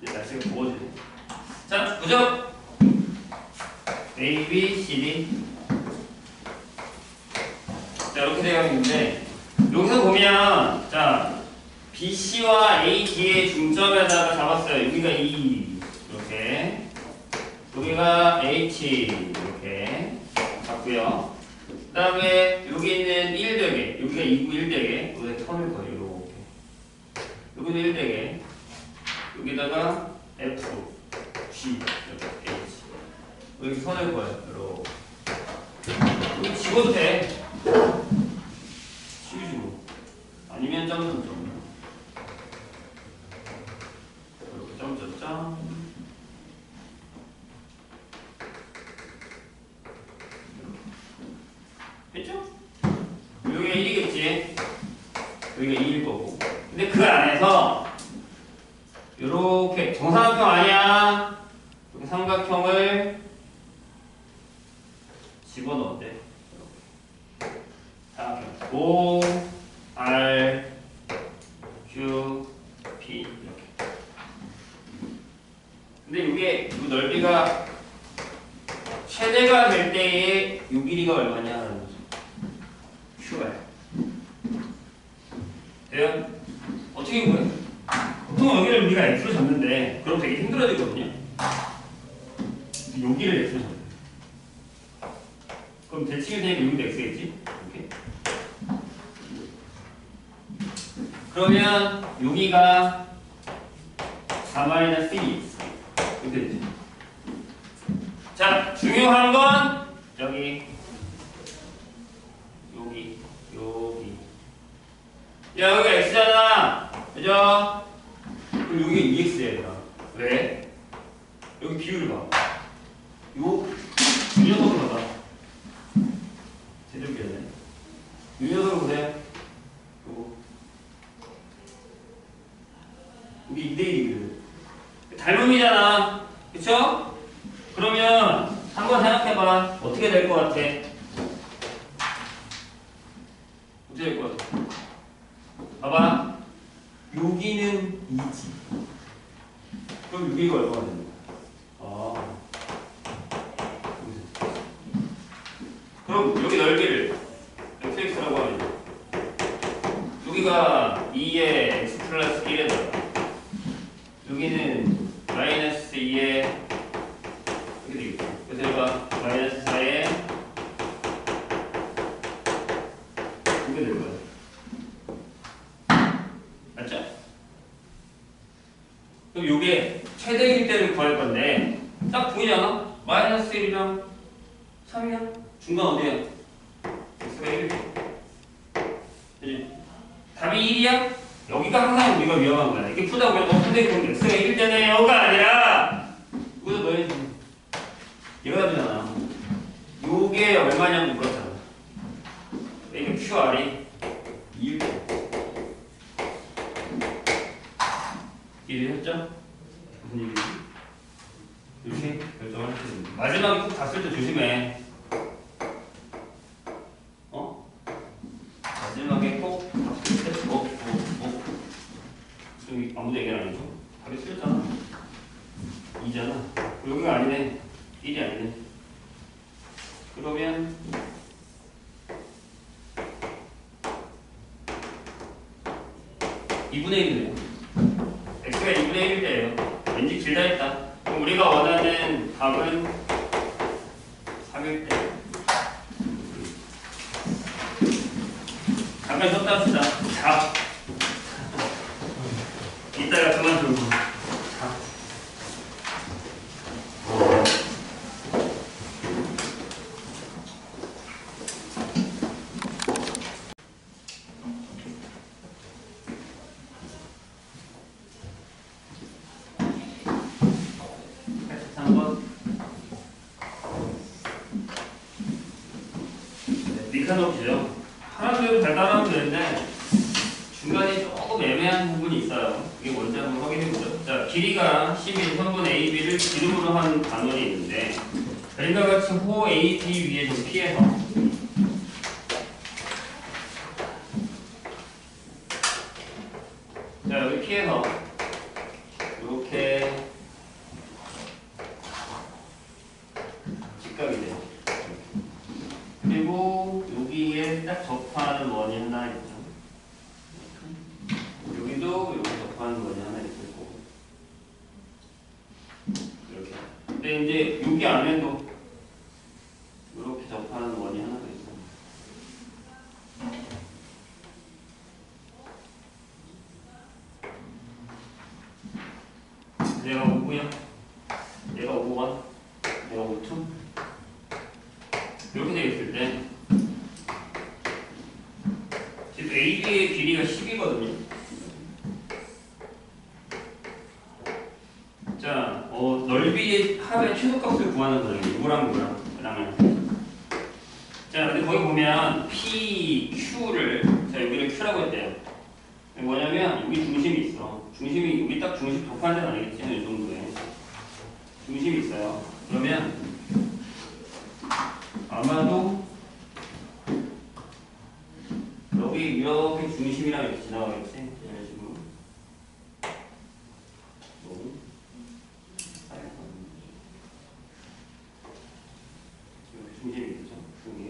이제 날씨가 더워지네. 자, 보죠. A, B, C, D. 자, 이렇게 되어 있는데, 여기서 보면, 자, B, C와 A, D의 중점에다가 잡았어요. 여기가 E, 이렇게. 여기가 H, 이렇게 잡고요. 그 다음에 여기 있는 1대개, 여기가 2구 1대개, 여기다 턴을 거예요. 이렇게. 여기는 1대개. 여기다가 F, G, 이렇게 H. 여기 선을 그어요. 이렇게. 여기 집어도 돼. 치우지고. 아니면 점점점. 이렇게 점점점. 됐죠? 여기가 1이겠지? 여기가 2일 거고. 근데 그 안에서 이렇게 정사각형 아니야. 이렇게 삼각형을 집어넣었대. 삼각형. O, R, Q, P 이렇게. 근데 이게 이 넓이가 최대가 될 때의 이 길이가 얼마냐? Q야. 돼요? 어떻게 구해? 보통 여기를 우리가 X로 잡는데 그럼 되게 힘들어지거든요. 여기를 X로 잡는. 그럼 대칭이 되니까 여기도 X겠지? 이렇게. 그러면 여기가 4-2 이렇게 되지. 자, 중요한 건 여기. 야, 여기가 X잖아. 그죠? 그럼 여기가 2X야, 얘들아. 왜? 여기 비율을 봐. 이 녀석을 봐봐. 제대로 그려야 돼. 이 녀석을 보세요. 요거. 여기 2대1이거든. 닮음이잖아. 그쵸? 그러면 한번 생각해봐. 어떻게 될 것 같아? 어떻게 될 것 같아? 봐봐. 여기는 2지. 그럼 여기가 얼마가 되는 거야? 그럼 여기 넓이를 fx라고 하면 여기가 2의 x 플러스 1에 들어가. 여기는 마이너스 2에 이렇게 되겠죠. 그래서 여기가 마이너스 4에 이렇게 될 거야. 맞죠? 그럼 요게 최대일 때를 구할 건데 딱 보이잖아? 마이너스 1이랑 3이랑 중간 어디야? x가 1이지. 그치? 답이 1이야? 여기가 항상 우리가 위험한 거야. 이렇게 푸다 보면 선생님 그럼 x가 1 때네요가 아니라 여기서 너희 얘가 답이잖아. 요게 얼마냐면 물었잖아. 이게 QR이 2일 이해했죠? 무슨 얘기지? 이렇게 결정을 하셔야 됩니다. 마지막에 꼭 다 쓸 때 조심해. 마지막에 꼭 다 쓸 때 여기 아무도 얘기를 안 해줘? 답이 틀렸잖아. 2잖아. 여기가 아니네. 1이 아니네. 그러면 (2분의 1이네요) x가 2분의 1일 때예요. 길다 했다. 그럼 우리가 원하는 답은 3일 때. 잠깐 쉬었다 합시다. 자. 이따가 그만 돌고. 니카노키죠. 하나도 잘 따라하면 되는데 중간에 조금 애매한 부분이 있어요. 이게 뭔지 한번 확인해보죠. 자, 길이가 11, 선분 AB를 기름으로 한 단원이 있는데 그림과 같이 호 AB 위에 좀 피해서 자, 여기 피해서 이렇게 직각이 돼요. 그리고 여기에 딱 접하는 원이 하나 있죠. 여기도 여기 접하는 원이 하나 있을 거고. 이렇게. 근데 이제 여기 안에도 이렇게 접하는 원이 하나 더 있어요. 얘가 5고요. 얘가 5원. 얘가 5투. 이렇게 되어 있을 때 지금 AB의 길이가 10이거든요. 자, 넓이의 합의 최소값을 구하는 거예요. 이거랑 이거랑. 자, 근데 거기 보면 P, Q를 자 여기를 Q라고 했대요. 뭐냐면 여기 중심이 있어. 중심이 여기 딱 중심 접하는 데는 아니겠지? 이 정도에 중심이 있어요. 그러면 아마도 여기 이렇게 중심이랑 이렇게 지나가겠지? 이런 식으로. 이렇게 중심이 있죠? 여기에.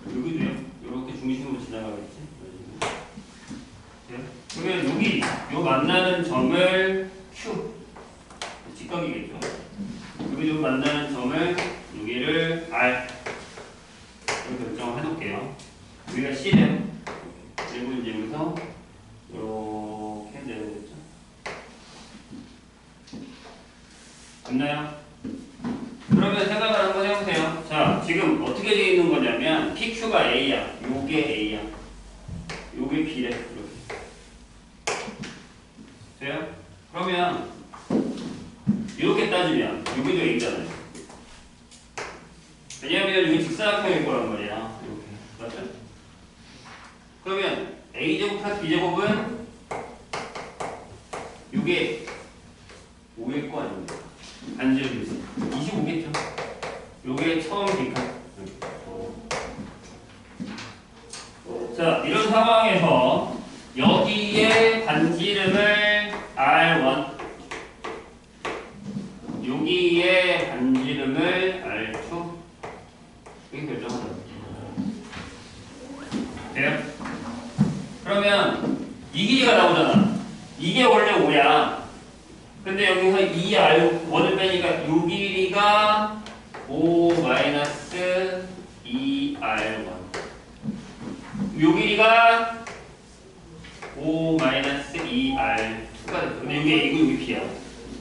여기도요? 이렇게 중심으로 지나가겠지? 이런 식으로. 그러면 여기, 요 만나는 점을 Q. 직각이겠죠? 여기 요 만나는 점을 여기를 R. 이렇게 결정을 해놓을게요. 여기가 C래요. 그리고 이제 여기서 이렇게 내려오겠죠. 됐나요? 그러면 생각을 한번 해보세요. 자, 지금 어떻게 되어 있는 거냐면 PQ가 A야. 요게 A야. 요게 B래. 이렇게. 돼요? 그러면 이렇게 따지면 여기도 A잖아요. 왜냐하면 여기 직사각형일 거란 말이야. 이렇게. 맞죠? 그러면 A제곱 플러스 B제곱은 이게 5일 거 아닙니까? 반지름이 25겠죠? 요게 처음 빅한. 자, 이런 상황에서 여기에 반지름을 R1 여기에 반지름을 R2 이렇게 결정하자. 돼요? 그러면 이 길이가 나오잖아. 이게 원래 5야. 근데 여기서 2R1을 빼니까 이 길이가 5 마이너스 2R1 이 길이가 5 마이너스 2R2가 됐어. 근데 이거 여기 B야.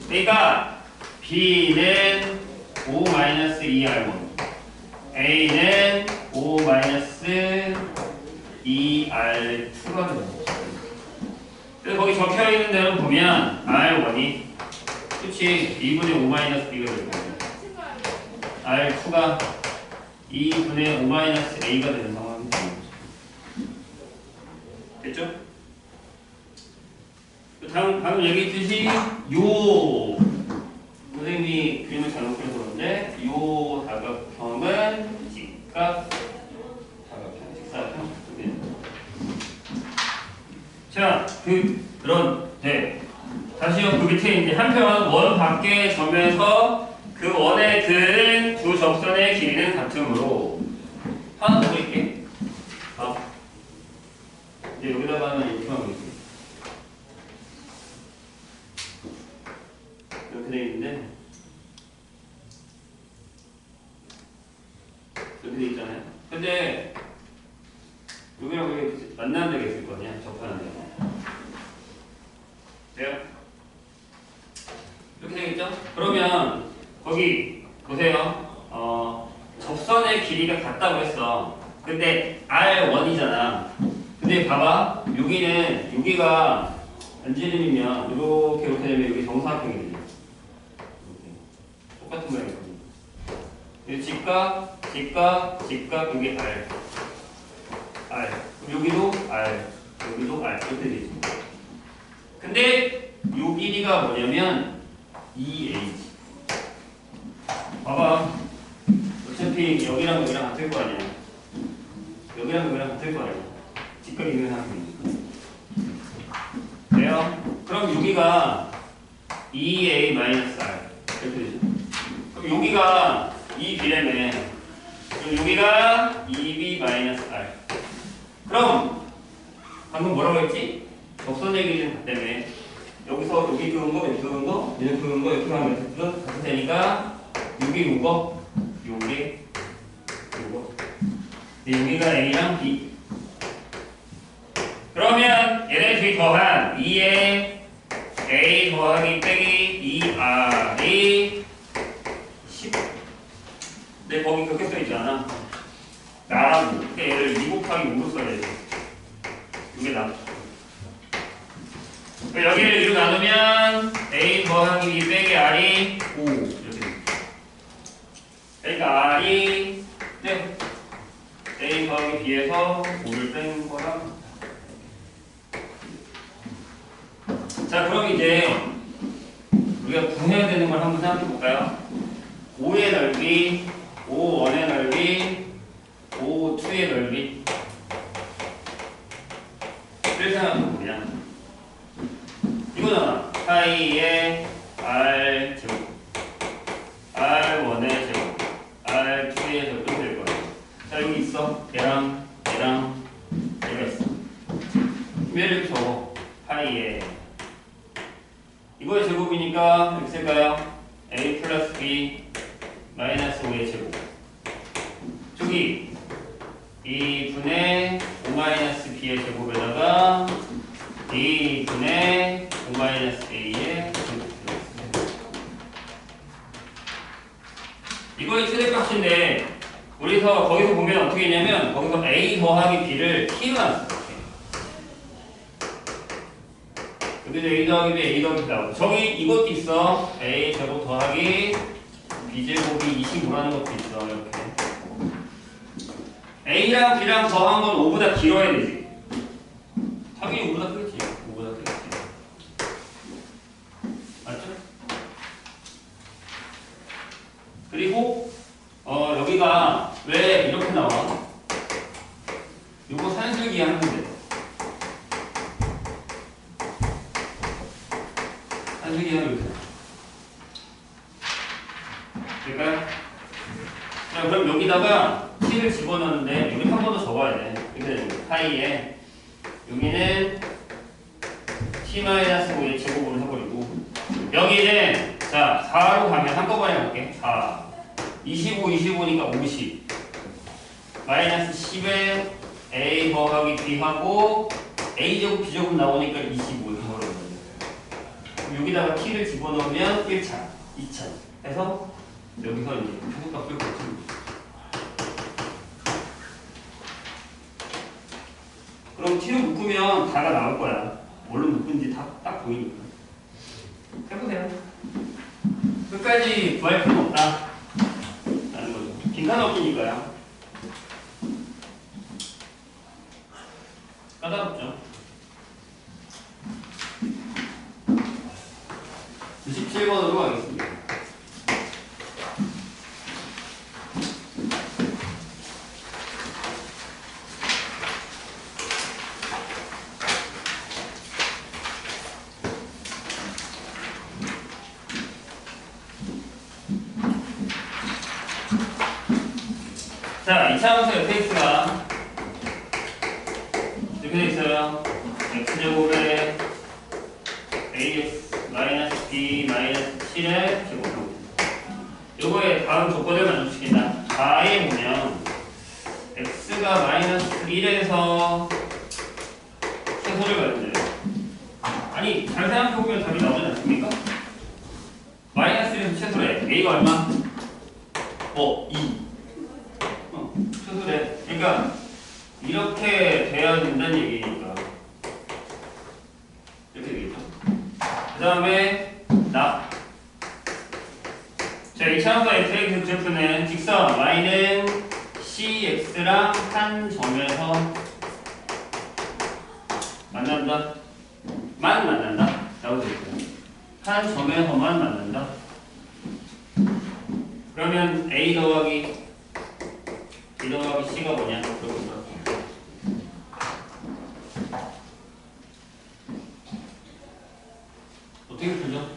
그러니까 B는 5 마이너스 2R1 A는 5 마이너스 2R2가 되는 거죠. 그래서 거기 적혀 있는 대로 보면 R1이 그치 2분의 5 마이너스 B가 될 거예요. R2가 2분의 5 마이너스 A가 되는 상황이 되는 거죠. 됐죠? 방금 얘기했듯이 요 선생님이 그림을 잘못 그려서 그런데 요 다각형은 직각 다각형, 직사각형. 자, 그런데 다시요. 그 밑에 이제 한편 원 밖의 점에서 그 원에 든 두 접선의 길이는 같으므로 하나 더 그릴게. 이제 여기다가는 이렇게 하고 있게. 이렇게 돼 있잖아요. 근데 여기랑 여기 만나는 데가 있을 거 아니야? 접하는 데가. 돼요? 이렇게 되겠죠? 그러면 거기 보세요. 접선의 길이가 같다고 했어. 근데 R1이잖아. 근데 봐봐. 여기가 안지름이면 이렇게 되면 여기 정사각형이 되죠. 이렇게. 똑같은 모양이거든요. 직각, 여기 R. 여기도 R, 여기도 R. 이렇게 되죠. 근데 요 길이가 뭐냐면 2H. 봐봐. 어차피 여기랑 여기랑 같을 거 아니야. 여기랑 여기랑 같을 거 아니야. 직각이 있는 상태니까. 돼요? 그럼 여기가 2A-R 이렇게 되죠. 그럼 여기가 2B라며. 그럼 여기가 2B-R. 그럼 방금 뭐라고 했지? 접선의 길이는 같다며. 여기서 여기 그은 거, 여기 그은 거, 얘는 그은 거, 이렇게 하면 같을 테니까 여기 요거, 요게, 요거. 여기가 A랑 B. 그러면 얘네 둘이 더한 2에 A 더하기 빼기 2R이 10. 근데 거기 그렇게 써있잖아. 나랑 얘를 2 곱하기 5로 써야 돼. 이게 나. 여기를 2로 나누면 A 더하기 B 빼기 R이 5 이렇게 됩니다. 그러니까 R이 네. A 더하기 B에서 5를 뺀 거랑. 자, 그럼 이제 우리가 구해야 되는 걸 한번 생각해 볼까요? 5의 넓이, 5원의 넓이, 5,2의 넓이. 를 생각해 보냐? 이거잖아. 파이의 R 제곱, R1의 제곱, R2의 제곱 될 거야. 자, 여기 있어. 얘랑 얘가 있어. 얘를 이렇게 적어. 파이의 이거의 제곱이니까 이렇게 쓸까요? A 플러스 B 마이너스 5의 제곱. 저기 2분의 5 마이너스 B의 제곱에다가 2분의 5 마이너스 A의 제곱. 이거의 최대값인데 거기서 보면 어떻게 했냐면 거기서 A 더하기 B를 T로 놨어. 여기도 A 더하기 B, A 더하기 B 나오고 저기 이것도 있어. A 제곱 더하기 B 제곱이 25라는 것도 있어. 이렇게 A랑 B랑 더한 건 5보다 길어야 되지. 당연히 5보다 크겠지. 5보다 크겠지. 맞죠? 그리고 여기가 왜 이렇게 나와? 요거 산술기 하는데 산술기 하는 이렇게 될까요? 자, 그럼 여기다가 T를 집어넣는데 여기 한 번 더 적어야 돼. 이렇게 되는 거야. 파이에 여기는 T-5의 제곱으로 해버리고 여기는 자 4로 가면 한꺼번에 할게. 4 25, 25니까 50 마이너스 10에 A 더하기 B 하고 A 제곱 B 제곱 나오니까 25 이렇게 버려버려요. 여기다가 T를 집어넣으면 1차, 2차 해서 여기서 이제 최소값을 고치는 거죠. 그럼 T를 묶으면 다가 나올 거야. 뭘로 묶은지 딱 보이니까. 해보세요. 끝까지 구할 필요는 없다. 라는 거죠. 빈칸 없으니까요. 까다롭죠. 97번으로 가겠습니다. 자, 이차함수 fx가 이렇게 돼 있어요. x제곱에 ax 마이너스 b 마이너스 7의 제곱. 요거에 다음 조건을 만족시킨다. 4에 보면 x가 마이너스 1에서 최소를 가진대요. 아니 잘 생각해보면 답이 나오지 않습니까? 마이너스 1에서 최소래. a가 얼마? 2. 최소래. 그러니까 이렇게 돼야 된다는 얘기니까 이렇게 되겠죠. 그 다음에 나. 자, 이차원과 fx 그래프는 직선 y는 cx랑 한 점에서 만난다. 만 만난다. 라고 되어 있고요. 한 점에서만 만난다. 그러면 a 더하기 b 더하기 c가 뭐냐? 그렇구나. 어떻게 풀죠?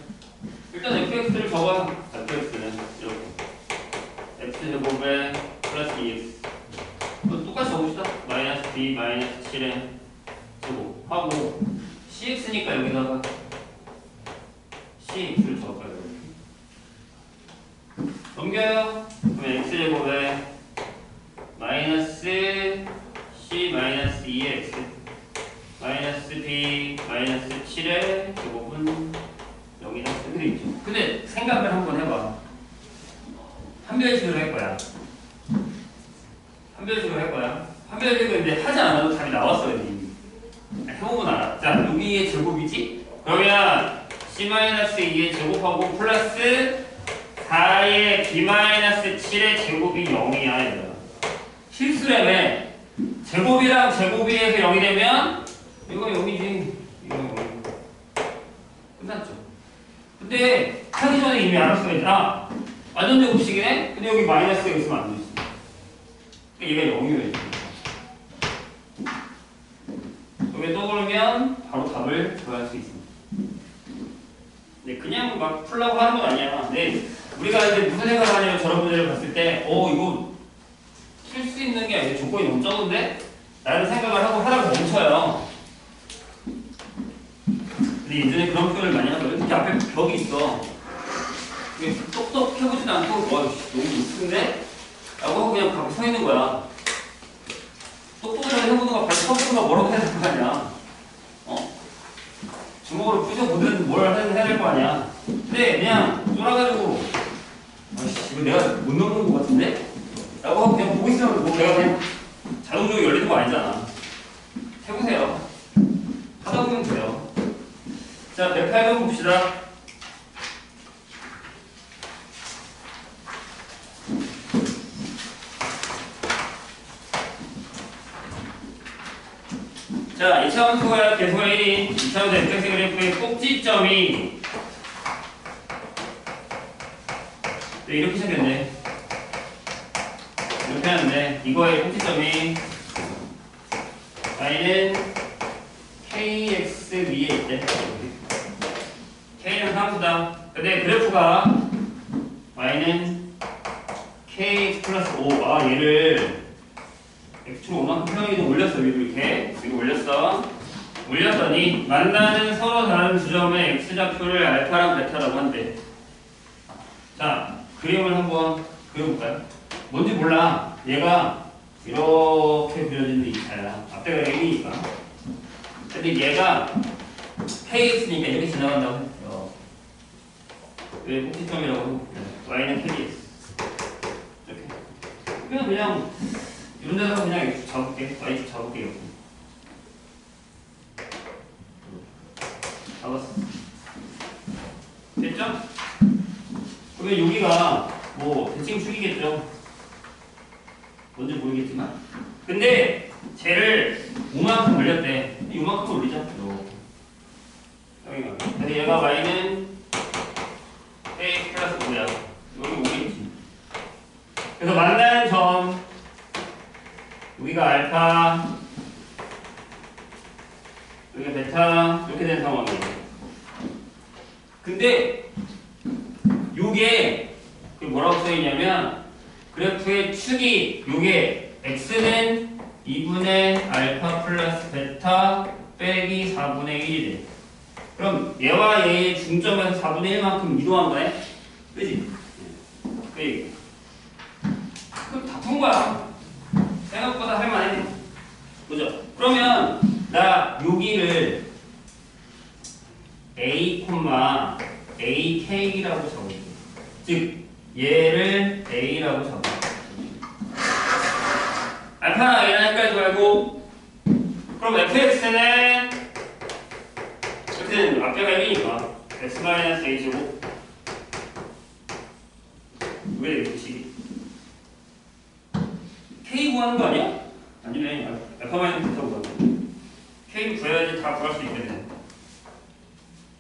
일단 fx를 적어. fx는 이렇게 x제곱에 플러스 2x 똑같이 적읍시다. 마이너스 b 마이너스 7의 제곱 하고 cx니까 여기다가 cx를 적어요. 넘겨요. 그러면 x제곱에 마이너스 c 마이너스 2의 x 마이너스 b 마이너스 7의 제곱은 여기다 쓰게 있죠. 근데 생각을 한번 해봐. 한별식으로 할 거야. 한별식으로 할 거야. 한별식은 이제 하지 않아도 답이 나왔어요. 이미. 해보고 알아. 자, 여기의 제곱이지? 그러면 c-2의 제곱하고 플러스 4의 b-7의 제곱이 0이야. 얘들아. 실수라며. 제곱이랑 제곱이에서 0이 되면 이거 0이지. 이거 0이고. 끝났죠. 근데 하기 전에 이미 알았어요. 얘들아. 완전 제곱식이네? 근데 여기 마이너스가 있으면 안 되지. 그러니까 얘가 0이어야지. 여기 떠오르면 바로 답을 구할 수 있습니다. 근데 그냥 막 풀라고 하는 건 아니야. 근데 우리가 이제 무슨 생각을 하냐면 저런 문제를 봤을 때 이거 풀 수 있는 게 아니라 조건이 너무 적은데? 라는 생각을 하고 하다가 멈춰요. 근데 예전에 그런 표현을 많이 하거든. 이렇게 앞에 벽이 있어. 똑똑 해보지도 않고 너무 높은데? 라고 하고 그냥 가고 서 있는 거야. 똑똑하게 해보는 거 발이 서보는 거 뭐라고 해야 될 거 아니야. 주먹으로 부셔보든 뭘 해야 될 거 아니야. 근데 그냥 쫄아가지고 이거 내가 못 넘는 거 같은데? 라고 하고 그냥 보고 있으면 뭐 내가 그냥 자동적으로 열리는 거 아니잖아. 해보세요. 하다 보면 돼요. 자, 108번 봅시다. 자, 2차원 수가 계수가 1인 2차원 fx 그래프의 꼭지점이 이렇게 생겼네. 이렇게 하는데 이거의 꼭지점이 y는 kx 위에 있대. k는 함수다. 근데 그래프가 y는 kx 플러스 5. 얘를 x축 5만큼 평행이동 올렸어. 위로 올렸어. 올렸더니 만나는 서로 다른 지점의 x좌표를 알파랑 베타라고 한대. 자, 그림을 한번 그려볼까요? 뭔지 몰라. 얘가 이렇게 그려지는 이차야. 앞에가 A니까. 근데 얘가 KX니까 이렇게 지나간다고 했죠. 왜 꼭지점이라고 하고 Y는 KX. 이렇게. 그냥 이런 데서 그냥 X 잡을게. Y축 잡을게. 이렇게. 잡았어. 됐죠? 그러면 여기가 뭐 대칭 축이겠죠. 뭔지 모르겠지만. 근데 쟤를 5만큼 올렸대. 5만큼 올리자. 근데 얘가 y는 k 플러스 5야. 여기 5겠지. 그래서 만나는 점 여기가 알파 여기가 베타 이렇게 된 상황이에요. 근데 요게 뭐라고 써있냐면 그래프의 축이 요게 x는 2분의 알파 플러스 베타 빼기 4분의 1이 돼. 그럼 얘와 얘의 중점에서 4분의 1만큼 이동한 거네? 그지? 그럼 다 푼 거야. 생각보다 할만 즉 얘를 A라고 잡아. 알파랑 A랑 헷갈리지 말고. 그럼 fx는 앞에가 1이니까 x-a 제곱 왜 되겠지? k 구하는 거 아니야? 아니네. 알파-베타 구하는 k 구해야지 다 구할 수 있거든.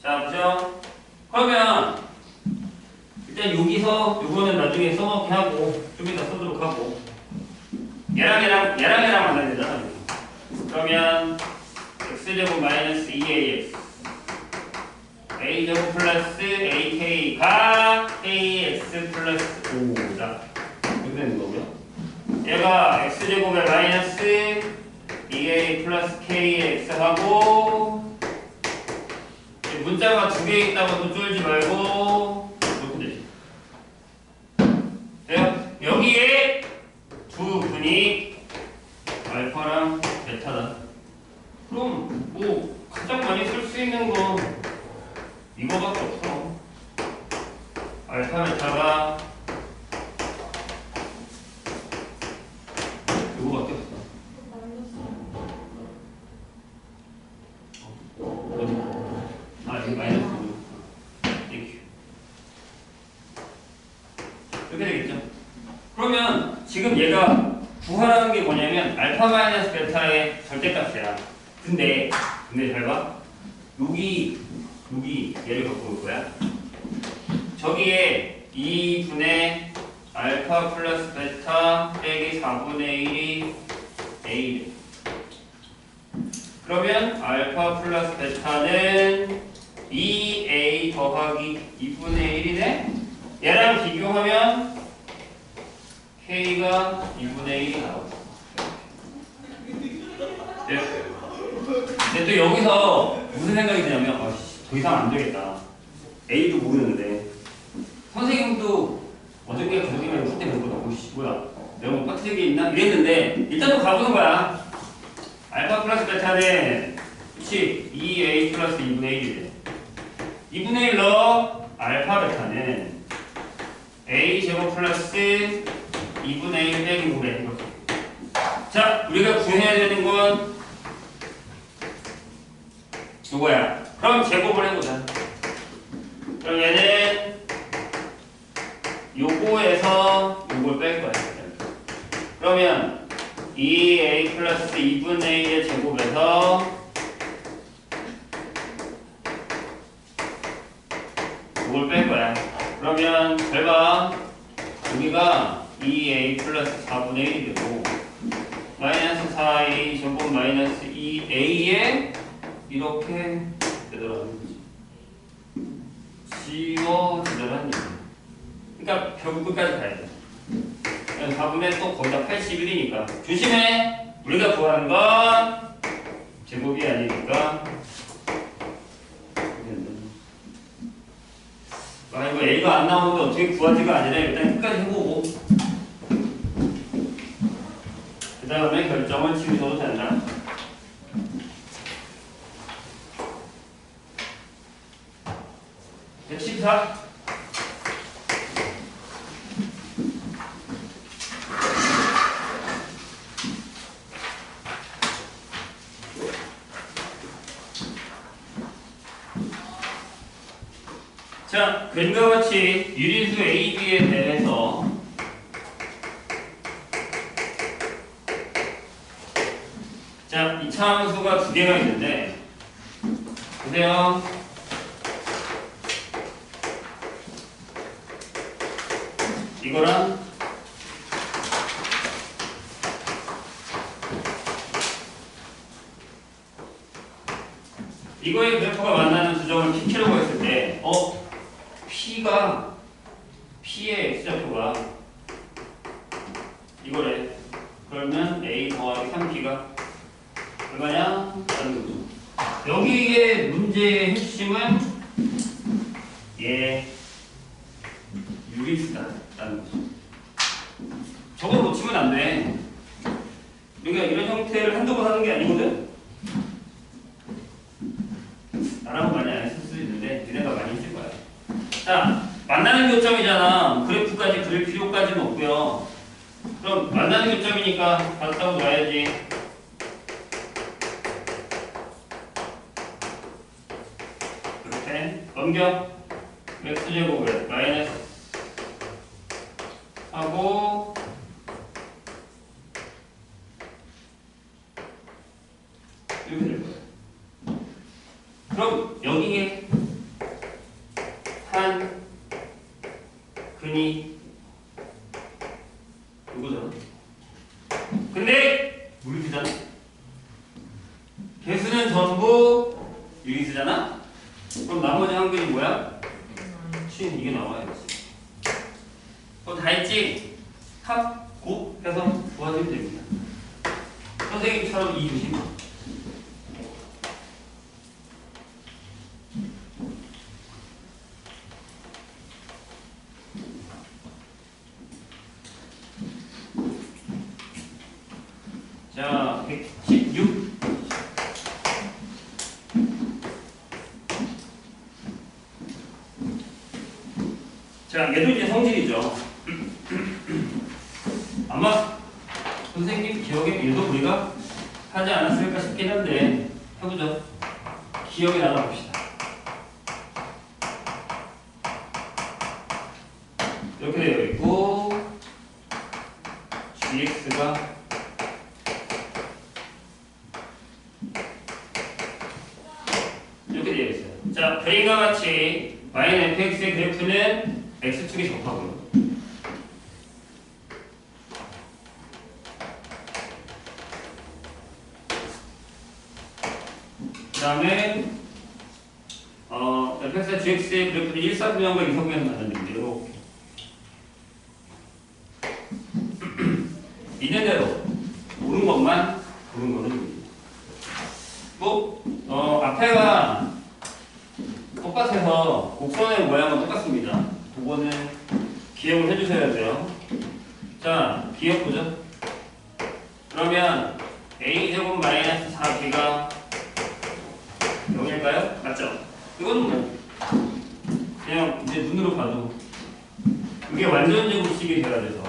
자, 보죠. 그러면 일단 여기서 요거는 나중에 써먹게 하고 좀 이따 써도록 하고 얘랑 만나야 되잖아. 그러면 x제곱 마이너스 2ax a제곱 플러스 ak가 ax 플러스 5다. 이렇게 되는 거고요. 얘가 x제곱에 마이너스 2a 플러스 kx하고 문자가 두 개 있다고도 쫄지 말고 이렇게 되지. 돼요? 여기에 두 분이 알파랑 베타다. 그럼 뭐 가장 많이 쓸 수 있는 거 이거밖에 없어. 알파 베타가 이거밖에 없어. 어디? 여기 마이너스 5. 땡큐. 이렇게 되겠죠? 그러면 지금 얘가 구하라는 게 뭐냐면 알파 마이너스 베타의 절대값이야. 근데 잘 봐. 여기 얘를 갖고 올 거야. 저기에 2분의 알파 플러스 베타 빼기 4분의 1이 A래. 그러면 알파 플러스 베타는 2A 더하기 2분의 1이네? 얘랑 비교하면 K가 2분의 1이 나오고. 근데 또 여기서 무슨 생각이 드냐면 더 이상 안 되겠다. A도 모르는데 선생님도 어저께 저녁이면 풀 때 그랬거든. 뭐야 내가 뭐 빡치게 있나? 이랬는데 일단 또 가보는 거야. 알파 플러스 베타는 그치 2A 플러스 2분의 1이래. 2분의 1 넣어. 알파 베타는 A 제곱 플러스 2분의 1 빼기 5래. 이렇게. 자, 우리가 구해야 되는 건 이거야. 그럼 제곱을 해보자. 그럼 얘는 요거에서 요걸 뺄 거야. 그러면 2A 플러스 2분의 1의 제곱에서 요걸 뺄 거야. 그러면 잘 봐. 여기가 2A 플러스 4분의 1이 되고 마이너스 4A 제곱 마이너스 2A에 이렇게 되더라는 거지. 지워지더라는 얘기. 그러니까 결국 끝까지 가야 돼. 4분의 또 거의 다 81이니까. 조심해! 우리가 구하는 건 제곱이 아니니까. 이거 A가 안 나오는데 어떻게 구하지가 아니라 일단 끝까지 해보고 그 다음에 결정을 지우셔도 된다. 자, 14. 자, 그림과 같이 유리수 AB에 대해서 자, 이차함수가 두 개가 있는데 보세요. 이거랑 이거의 그래프가 만나는 수정을 P키라고 했을 때 P의 X좌표가 이거래. 그러면 A 더하기 3P가 얼마냐? 라는 거죠. 여기에 문제의 핵심은 유리수다 라는 거죠. 저걸 놓치면 안 돼. 우리가 이런 형태를 한두 번 하는 게 아니거든? 나라고 많이 안 했을 수도 있는데 니네가 많이 했을 거야. 자, 만나는 교점이잖아. 그래프까지 그릴 필요까지는 없고요. 그럼 만나는 교점이니까 같다고 놔야지. 이렇게 넘겨. x제곱을 마이너스 하고 이렇게 될 거예요. 그럼 여기에 한 근이 이거잖아. 근데 물리잖아. 개수는 전부 유리수잖아. 그럼 나머지 한 근이 뭐야? 신 이게 나와야지. 그거 다 했지? 합, 곱 해서 도와주면 됩니다. 선생님처럼 이 주심. 자, 116. 자, 얘도 이제 성질이죠. 아마 선생님 기억에 얘도 우리가 하지 않았을까 싶긴 한데 해보죠. 기억에 나눠 봅시다. 이렇게 되어 있고 gx가 이렇게 되어 있어요. 자, 그림과 같이 -fx의 그래프는 x축이 접하고요. 그 다음에 fx와 gx의 그래프는 일사분면과 이성면을 만드는데 이렇게 있는 대로 오른 것만 오른 거는 뭐 앞에가 똑같아서 곡선의 모양은 똑같습니다. 그거는 기억을 해주셔야 돼요. 자, 기억 보죠. 그러면 a제곱 마이너스 4b가 0일까요? 맞죠? 이거는 뭐 그냥 이제 눈으로 봐도 이게 완전 제곱식이 돼야 돼서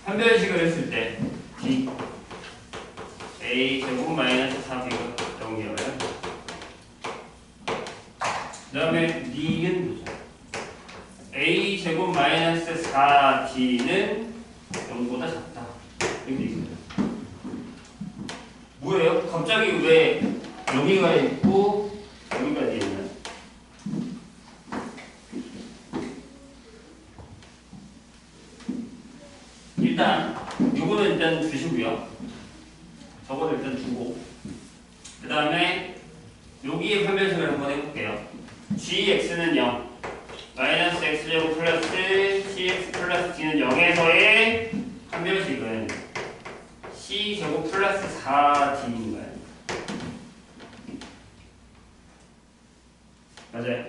한별식을 했을 때 d a제곱 마이너스 4b가 0이어요. 그 다음에 d는 뭐죠? a제곱 마이너스 4d는 0보다 작다. 이렇게 있습니다. 뭐예요? 갑자기 왜 여기가 있고 여기까지 있나? 일단 요거는 일단 주시고요. 저거는 일단 주고 그 다음에 여기에 판별식을 한번 해볼게요. gx는 0 마이너스 x제곱 플러스 cx 플러스 d는 0에서의 판별식은 c제곱 플러스 4d인가요? 맞아요.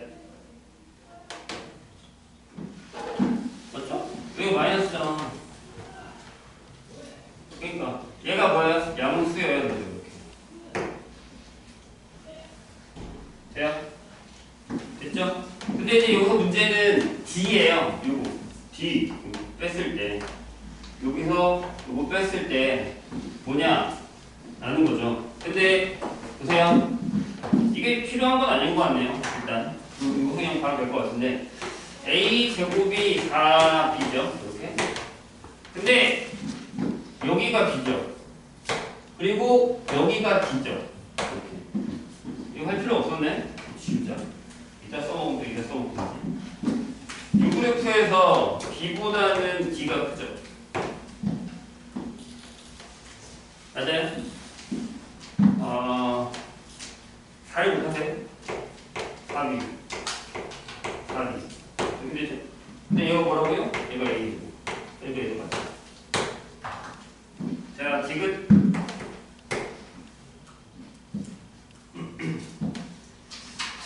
맞죠? 여기 마이너스잖아. 그러니까 얘가 뭐야? 양수여야 되죠. 이렇게. 돼요? 됐죠? 근데 이제 여기서 문제는 d예요. 요거 d 요거 뺐을 때 여기서 요거 뺐을 때 뭐냐 라는 거죠. 근데 보세요. 이게 필요한 건 아닌 것 같네요. 일단 이거 그냥 바로 될 것 같은데 a 제곱이 4b죠. 이렇게. 근데 여기가 b죠. 그리고 여기가 d죠. 이렇게. 이거 할 필요 없었네. 진짜. 이따 써먹으면 돼. 이따 써먹으면 돼. 이 그래프에서 b보다는 d가 크죠. 맞아요? 4를 못하세요? 4b. 4b. 이렇게 되죠? 근데 얘가 뭐라고요? 얘가 a고. 얘가 맞죠? 자, 지금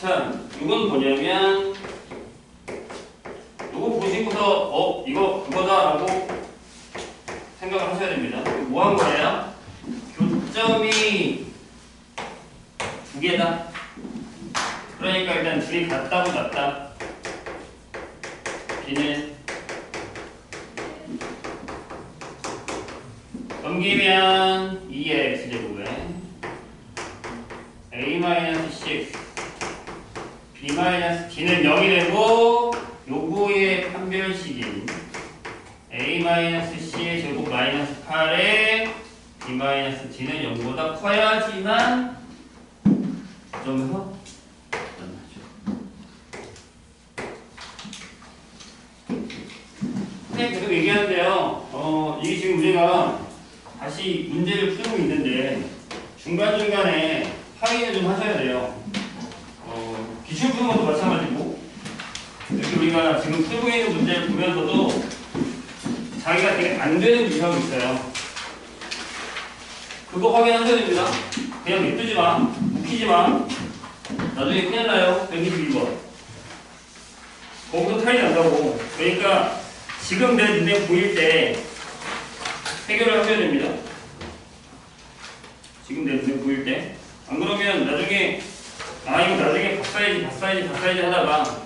자, 이건 뭐냐면 이거 보시고서 이거 그거다라고 생각을 하셔야 됩니다. 뭐 한 거예요? 교점이 두 개다. 그러니까 일단 둘이 같다고 같다. B는 넘기면 2의 x제곱에 a-cx b-d는 0이 되고 요거의 판별식인 a-c의 제곱 마이너스 8에 b-d는 0보다 커야지만 점에서 만나죠. 선생님 계속 얘기하는데요. 이게 지금 우리가 다시 문제를 풀고 있는데 중간중간에 확인을 좀 하셔야 돼요. 기출 푸는 것도 마찬가지고 이렇게 우리가 지금 풀고 있는 문제를 보면서도 자기가 되게 안 되는 유형이 있어요. 그거 확인하셔야 됩니다. 그냥 냅두지 마, 묵히지 마. 나중에 큰일 나요. 122번. 거기서 탈이 난다고. 그러니까 지금 내 눈에 보일 때 해결을 하셔야 됩니다. 지금 내 눈에 보일 때. 안 그러면 나중에 이거 나중에 봤어야지 하다가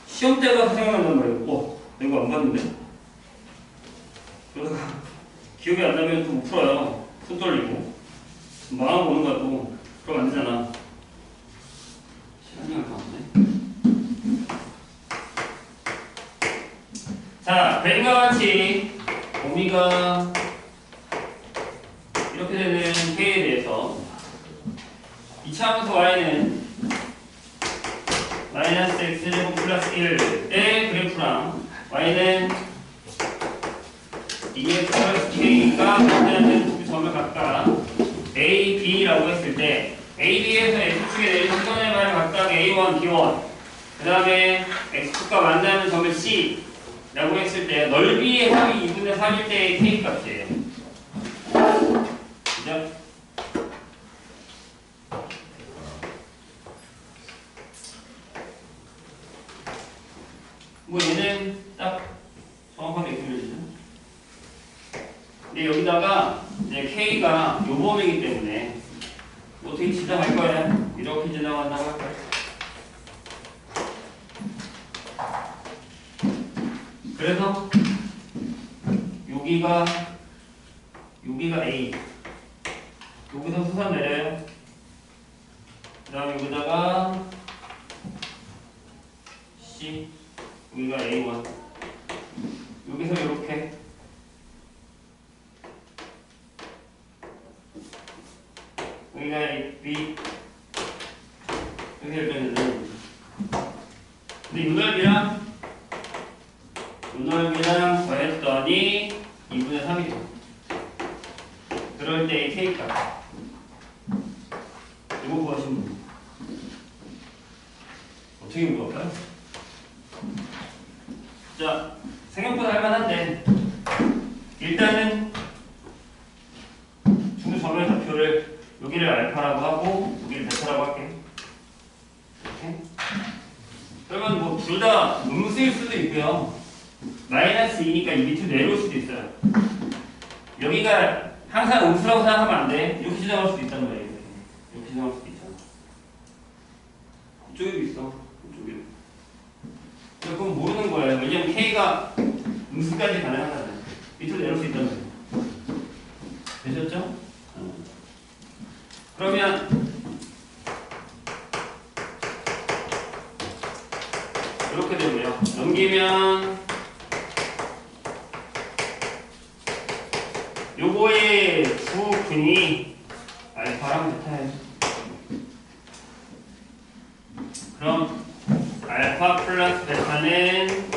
시험 때 가서 생각난단 말이에요. 이거 안 봤는데? 그러다가 기억이 안 나면 또 못 풀어요. 손 떨리고. 마음 오는 거야 또. 그럼 안 되잖아. 시간이 얼마 없네. 자, 뱀과 같이 범위가 이렇게 되는 K에 대해서 이차함수 y는 마이너스 x제곱 플러스 1의 그래프랑 y는 2x 플러스 k가 존재하는 두 점을 각각 a, b라고 했을 때 a, b에서 x축에 내린 시선의 말을 각각 a1, b1 그 다음에 x축과 만나는 점을 c 라고 했을 때 넓이의 합이 2분의 3일 때의 k 값이에요. 그죠? 뭐 얘는 딱 정확하게 그려지죠. 근데 여기다가 이제 k가 요 범위이기 때문에 어떻게 지나갈 거야? 이렇게 지나간다고 할까요? 그래서 여기가 A. 여기서 수선 내려요. 그 다음에 여기다가 C. 여기가 A1. 여기서 이렇게 여기가 B. 이렇게 되는데 근데 이 넓이랑 더했더니 2분의 3이죠. 그럴 때의 K값. 이거 구하시면 됩니다. 어떻게 구할까요? 자, 생각보다 할만한데 일단은 두 점의 좌표를 여기를 알파라고 하고 여기를 베타라고 할게요. 이렇게. 그러면 뭐 둘 다 음수일 수도 있고요. 마이너스 2니까 이 밑으로 내려올 수도 있어요. 여기가 항상 음수라고 생각하면 안 돼. 이렇게 지나갈 수도 있단 말이에요. 이렇게 지나갈 수도 있잖아. 이쪽에도 있어. 이쪽에도. 그건 모르는 거예요. 왜냐면 K가 음수까지 가능하잖아요. 밑으로 내려올 수 있단 말이에요. 되셨죠? 그러면 이렇게 되고요. 넘기면 요거의 부근이 알파랑 베타예요. 그럼 알파 플러스 베타는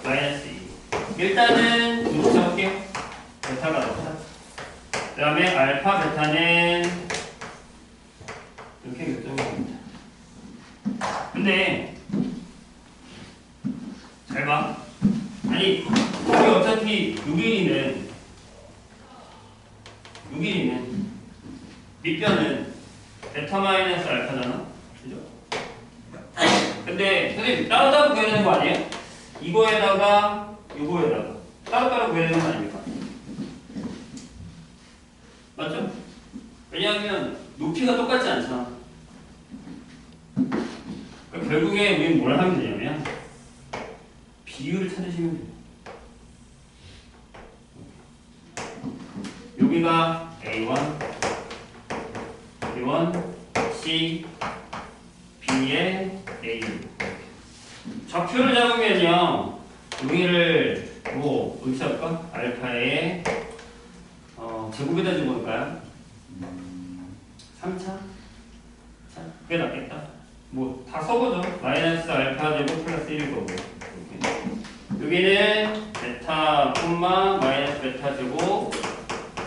마이너스 2. 일단은 이렇게 잡을게요. 베타가 나오다. 그 다음에 알파 베타는 이렇게 결정합니다. 근데 잘 봐. 아니 여기 어차피 6일이는 밑변은 베타 마이너스 알파잖아. 그죠? 근데 선생님 따로따로 구해야 되는 거 아니에요? 이거에다가 이거에다가 따로따로 구해야 되는 거 아닙니까? 맞죠? 왜냐하면 높이가 똑같지 않잖아. 그러니까 결국에 우리는 뭘 하면 되냐면 비율을 찾으시면 돼요. 여기가 A1, B1, C, B의 A. 좌표를 잡으면요, 여기를 뭐 어디서 할까? 알파의 제곱에다 좀 볼까요? 3차? 자, 그게 낫겠다. 뭐 다 써보죠. 마이너스 알파 제곱 플러스 1일 거고. 여기는 베타 콤마 마이너스 베타 제곱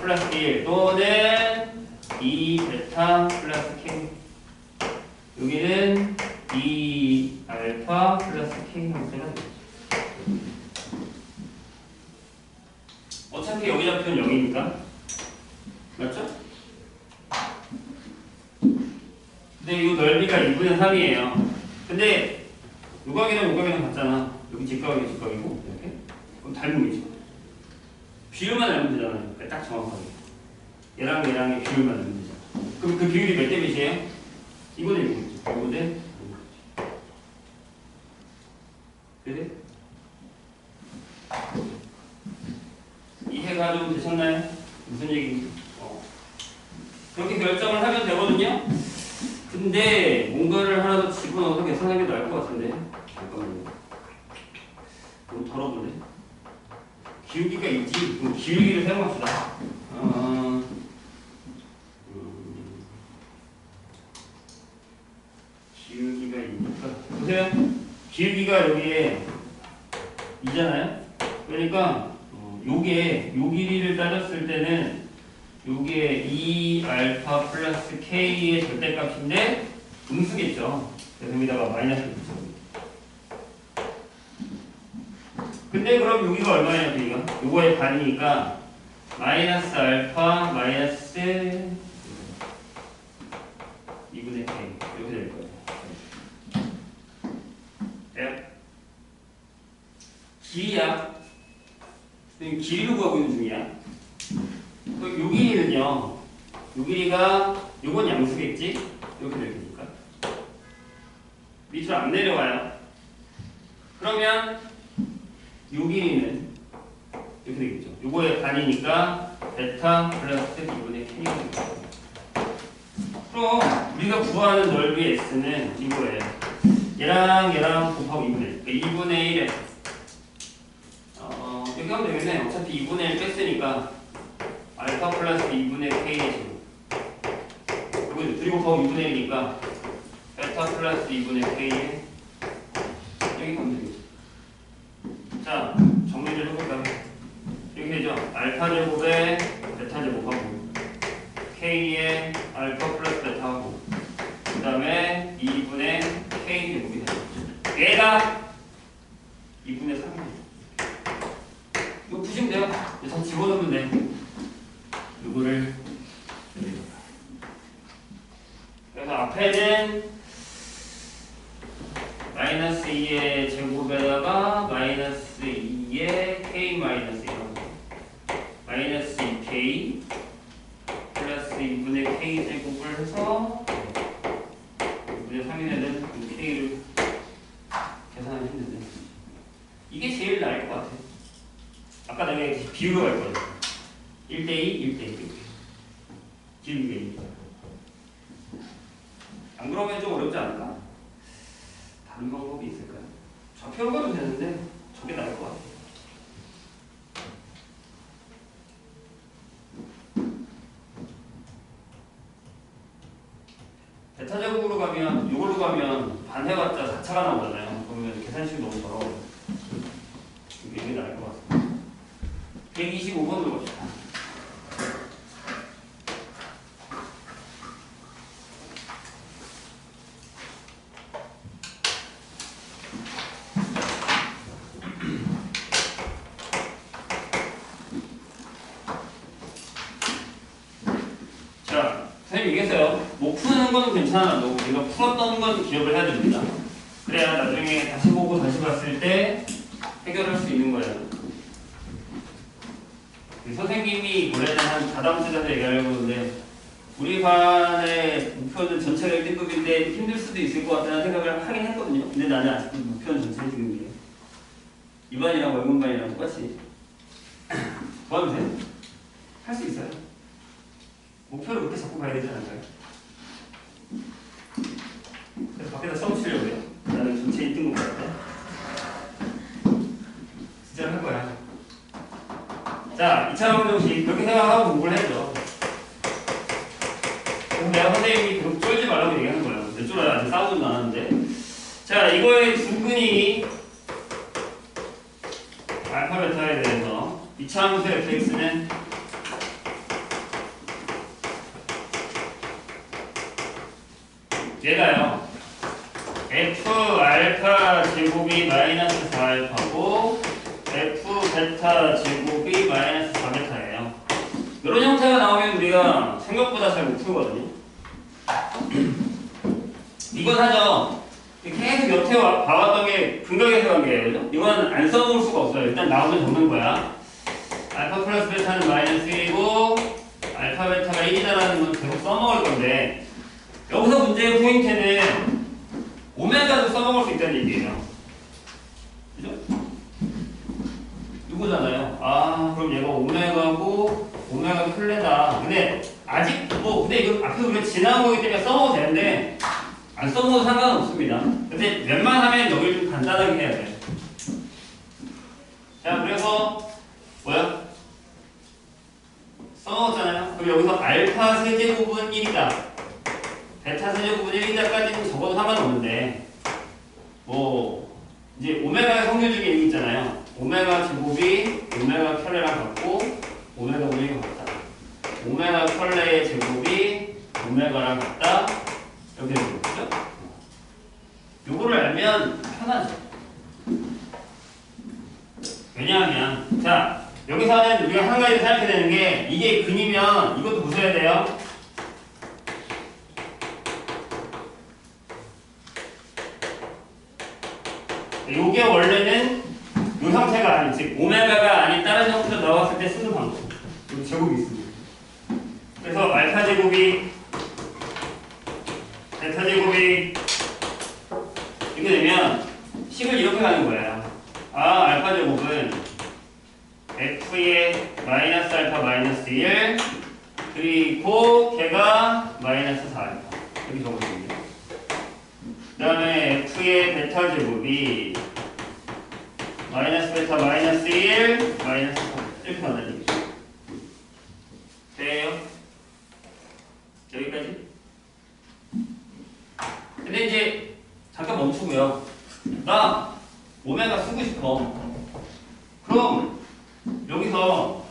플러스 1 또는 2 베타 플러스 K. 여기는 2 알파 플러스 K 형태가 되겠죠. 어차피 여기 좌표는 0이니까. 맞죠? 근데 이 넓이가 2분의 3이에요. 근데 요각이랑 요각이랑 같잖아. 여기 직각이 직각이고 이렇게. 그럼 닮음이죠. 비율만 알면 되잖아요. 딱 정확하게. 얘랑 얘랑의 비율만 알면 되잖아. 그럼 그 비율이 몇 대 몇이에요? 2분의 1이죠. 2분의 1. 그래? 이해가 좀 되셨나요? 무슨 얘기인지? 그렇게 결정을 하면 되거든요? 근데 뭔가를 하나 더 집어넣어서 계산하는 게 나을 것 같은데. 잠깐만요. 너무 더러운데? 기울기가 있지? 그럼 기울기를 사용합시다. 기울기가 있니까. 보세요. 기울기가 여기에 있잖아요? 그러니까 요게 요 길이를 따졌을 때는 요게 2 알파 플러스 K의 절대값인데 음수겠죠. 그래서 여기다가 마이너스 붙여요. 근데 그럼 여기가 얼마예요? 여기가? 요거의 반이니까 마이너스 알파 마이너스 2분의 K 이렇게 될 거예요. 돼요? 길이야. 길이로 구하고 있는 중이야. 요 길이는요, 요 길이가 요건 양수겠지? 이렇게 될 테니까 밑으로 안 내려와요. 그러면 요 길이는 이렇게 되겠죠. 요거의 반이니까 베타 플러스 2분의 K가 되겠죠. 그럼 우리가 구하는 넓이 S는 이거예요. 얘랑 얘랑 곱하고 2분의 1. 그러니까 2분의 1에 이렇게 하면 되겠네. 어차피 2분의 1 뺐으니까 알파 플러스 2분의 K의 제곱. 여기 둘이 곱하고 2분의 1이니까 베타 플러스 2분의 K의 여기 가면 되겠죠. 자, 정리를 해볼까요? 이렇게 되죠. 알파 제곱에 베타 제곱하고 K의 알파 플러스 베타하고 그 다음에 2분의 K 제곱이 되죠. 얘가 2분의 3이에요. 이거 푸시면 돼요. 다 집어넣으면 돼. 요거를 그래서 앞에는 마이너스 2의 제곱에다가 마이너스 2의 K 마이너스 1하고 마이너스 2K 플러스 2분의 K 제곱을 해서 2분의 3이 되는 K를 계산하면 힘든데 이게 제일 나을 것 같아요. 아까 내가 비율로 갈 거예요. 1대2, 1대2 기울기가 있니까. 안 그러면 좀 어렵지 않을까? 다른 방법이 있을까요? 좌표로 가도 되는데 저게 나을 것 같아요. 베타 제곱으로 가면 이걸로 가면 반 해봤자 4차가 나오잖아요. 그러면 계산식이 너무 더러워요. 이게 나을 것 같습니다. 125번으로 갑시다. 자, 선생님 얘기했어요. 못 푸는 건 괜찮아도 우리가 풀었던 건 기억을 해야 됩니다. 그래야 나중에 다시 보고 다시 봤을 때 해결할 수 있는 거예요. 선생님이 원래는 한 4단원에서 얘기하려고 하는데 우리 반의 목표는 전체가 1등급인데 힘들 수도 있을 것 같다는 생각을 하긴 했거든요. 근데 나는 아직도 목표는 전체 1등급이에요. 2번이랑 월분반이랑 똑같이 구하면 돼. 할 수 있어요. 목표를 그렇게 잡고 가야 되지 않을까요? 그래서 밖에다 써보시려고 해요. 나는 전체 1등급 같아. 진짜로 할 거야. 자, 2차 방정식 그렇게 생각하고 공부를 해야죠. 그래서 내가 선생님이 그렇게 쫄지 말라고 얘기하는 거예요. 내 쫄아야 아직 싸우지도 않았는데. 자, 이거의 두근이 알파 베타에 대해서 2차 함수 fx는 얘가요 f 알파 제곱이 마이너스 4알파고 f 베타 제곱이 마이너스 4베타예요. 이런 형태가 나오면 우리가 생각보다 잘 못 풀거든요. 이건 하죠. 계속 여태 봐왔던 게 근각에서 관계예요. 그죠? 이건 안 써볼 수가 없어요. 일단 나오면 적는 거야. 알파 플러스 베타는 마이너스 1이고 알파 베타가 1이다라는 건 계속 써먹을 건데 여기서 문제의 포인트는 오메가도 써먹을 수 있다는 얘기예요. 그죠? 이거잖아요. 아, 그럼 얘가 오메가고 오메가 클레다. 근데 아직 근데 이거 앞에서 우리가 지나간 거기 때문에 써먹어도 되는데 안 써먹어도 상관은 없습니다. 근데 웬만하면 여기를 좀 간단하게 해야 돼. 자, 그래서 뭐야? 써먹었잖아요. 그럼 여기서 알파 세제곱은 1이다. 베타 세제곱은 1이다까지는 적어도 상관없는데 이제 오메가의 성질 중에 여기 있잖아요. 오메가 제곱이 오메가 켤레랑 같고 오메가 우리가 같다. 오메가 켤레의 제곱이 오메가랑 같다. 이렇게 되는 거죠. 요거를 알면 편하죠. 왜냐하면 자 여기서는 우리가 한 가지 생각해야 되는 게 이게 근이면 이것도 보셔야 돼요. 요게 원래는 요 형태가 아닌 즉 오메가가 아닌 다른 형태로 나왔을 때 쓰는 방법. 여기 제곱이 있습니다. 그래서 알파 제곱이 베타 제곱이 이렇게 되면 식을 이렇게 가는 거예요. 아, 알파 제곱은 f의 마이너스 알파 마이너스 1 그리고 걔가 마이너스 4알파 이렇게 적어줍니다. 그 다음에 f의 베타 제곱이 마이너스 베타 마이너스 1 마이너스 4 이렇게 만들어야 되겠죠. 돼요? 여기까지? 근데 이제 잠깐 멈추고요. 나 오메가 쓰고 싶어. 그럼 여기서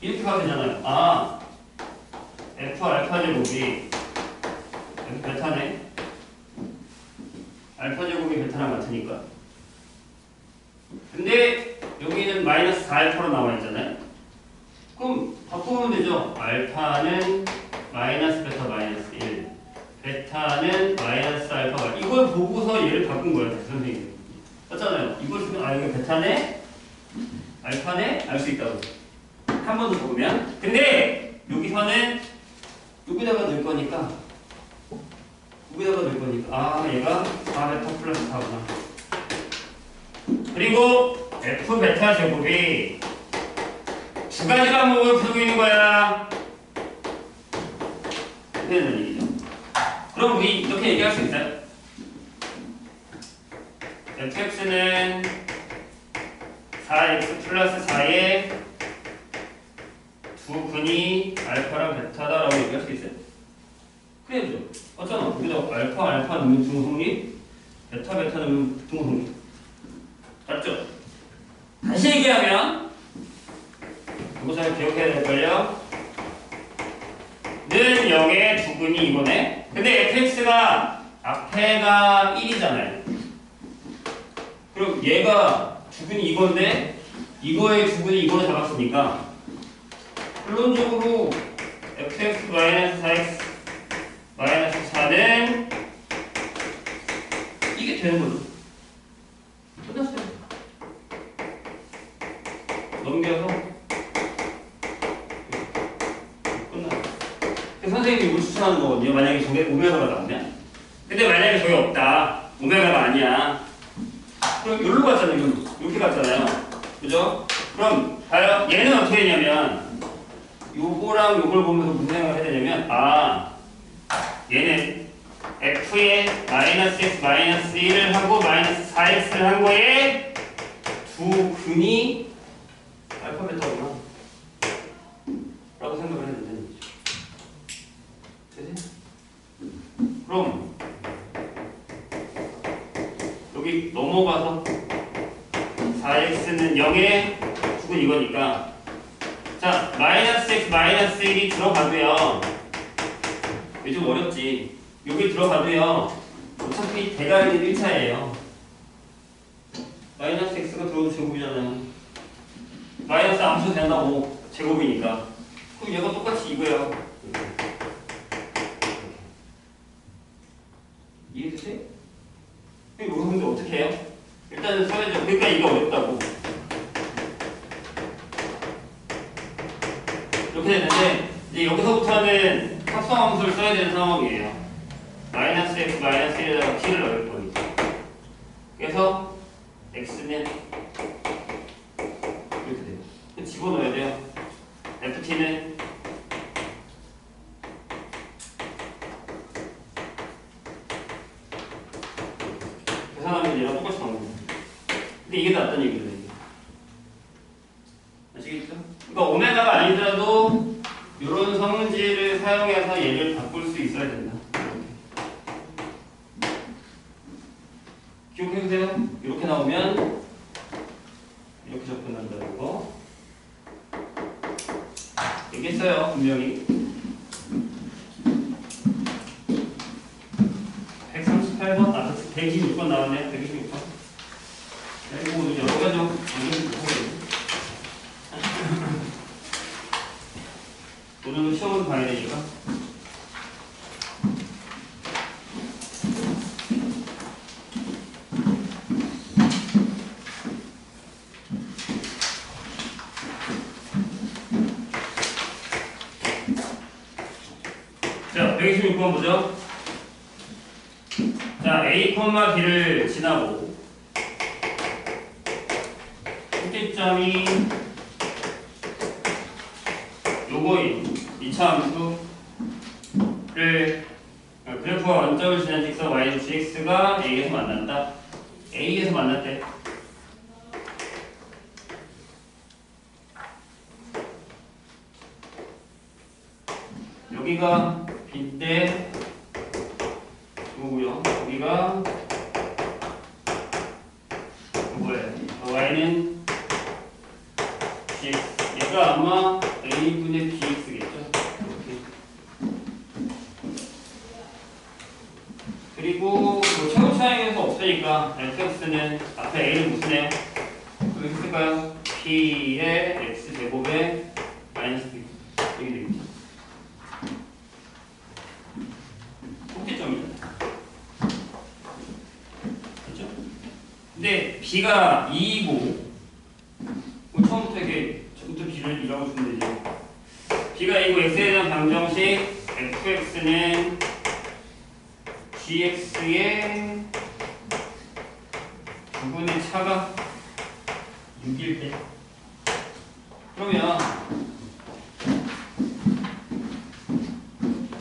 이렇게 가면 되잖아요. 아, f 알파 제곱이 여기 베타네. 알파 제곱이 베타랑 같으니까. 근데 여기는 마이너스 4알파로 나와 있잖아요. 그럼 바꾸면 되죠. 알파는 마이너스 베타 마이너스 1 베타는 마이너스 알파가 이걸 보고서 얘를 바꾼 거예요. 선생님 맞잖아요. 이걸 쓰면 아 여기 베타네 알파네 알 수 있다고 한 번 더 보면. 근데 여기서는 여기다가 넣을 거니까 아 얘가 4베타 플러스 4구나. 그리고 f 베타 제곱이 두 가지 방법을 풀고 있는 거야. 이렇게 되는 얘기죠. 그럼 우리 이렇게 얘기할 수 있어요. fx는 4x 플러스 4의 두 근이 알파랑 베타다라고 얘기할 수 있어요. 그래야죠. 맞잖아. 여기다 알파 넣으면 등성립, 베타 넣으면 등성립. 맞죠? 다시 얘기하면 이거 잘 기억해야 될걸요. 는 0의 두 근이 이거네. 근데 fx가 앞에가 1이잖아요. 그럼 얘가 두 근이 이건데 이거의 두 근이 이거로 잡았으니까 결론적으로 fx 마이너스 4x 마이너스 4는 이게 되는 거죠. 끝났어요. 넘겨서 끝났어요. 선생님이 이걸 추천하는 거거든요. 만약에 저게 오메가가 나오면. 근데 만약에 저게 없다. 오메가가 아니야. 그럼 여기로 갔잖아요. 여기 이렇게 갔잖아요. 그죠? 그럼 봐요. 얘는 어떻게 되냐면 요거랑 요걸 보면서 무슨 생각을 해야 되냐면 얘는 f에 마이너스 x 마이너스 1을 하고 마이너스 4x를 한 거에 두 근이 알파 베타구나 라고 생각을 해야 된다는 얘기죠. 되세요? 그럼 여기 넘어가서 4x는 0에 두 근 이거니까 자 마이너스 x 마이너스 1이 들어가도요. 이게 좀 어렵지. 여기 들어가도요. 어차피 대괄호는 1차예요. 마이너스 x가 들어도 제곱이잖아요. 마이너스 암수 된다고 제곱이니까. 그럼 얘가 똑같이 이거예요. 이해되세요? 이거 근데 어떻게 해요? 일단은 써야죠. 그러니까 이게 어렵다고. 이렇게 되는데 이제 여기서부터는 합성함수를 써야 되는 상황이에요. 마이너스 x 마이너스 1에다가 t를 넣을 거니까. 그래서 x는 이렇게 돼요. 집어넣어야 돼요. ft는 계산하면 얘랑 똑같이 나옵니다. 근데 이게 더 낫다는 얘기죠. 아시겠죠? 그러니까 오메가가 아니더라도 이런 성질을 사용해서 얘를 바꿀 수 있어야 된다. 기억해주세요. 이렇게 나오면 이렇게 접근한다는 거 얘기했어요. 분명히 138번 126번 나왔네요. 126번 이거 여러 가지 오늘은 시험을 봐야 되니까. 자, 126번 보죠. 자, A, B를 지나고 꼭지점이 요거인 2차 함수를 그래프가 원점을 지난 직선 y gx가 A에서 만난다. A에서 만났대. 여기가 B인데 이거고요. 여기가 뭐예요? y는 gx. 얘가 아마 a분의 bx겠죠. 이렇게. 그리고 뭐 최고 차이에서 없으니까 fx는 앞에 a는 무슨해요? 여기 쓸까요? p의 x 제곱에 마이너스 b 이렇게 되겠죠. 꼭지점이잖아요. 그렇죠? 근데 b가 2이고 처음부터 이렇게 저부터 b를 2라고 주면 되죠. b가 2고 x에 대한 방정식 fx는 gx의 부분의 차가 6일 때 그러면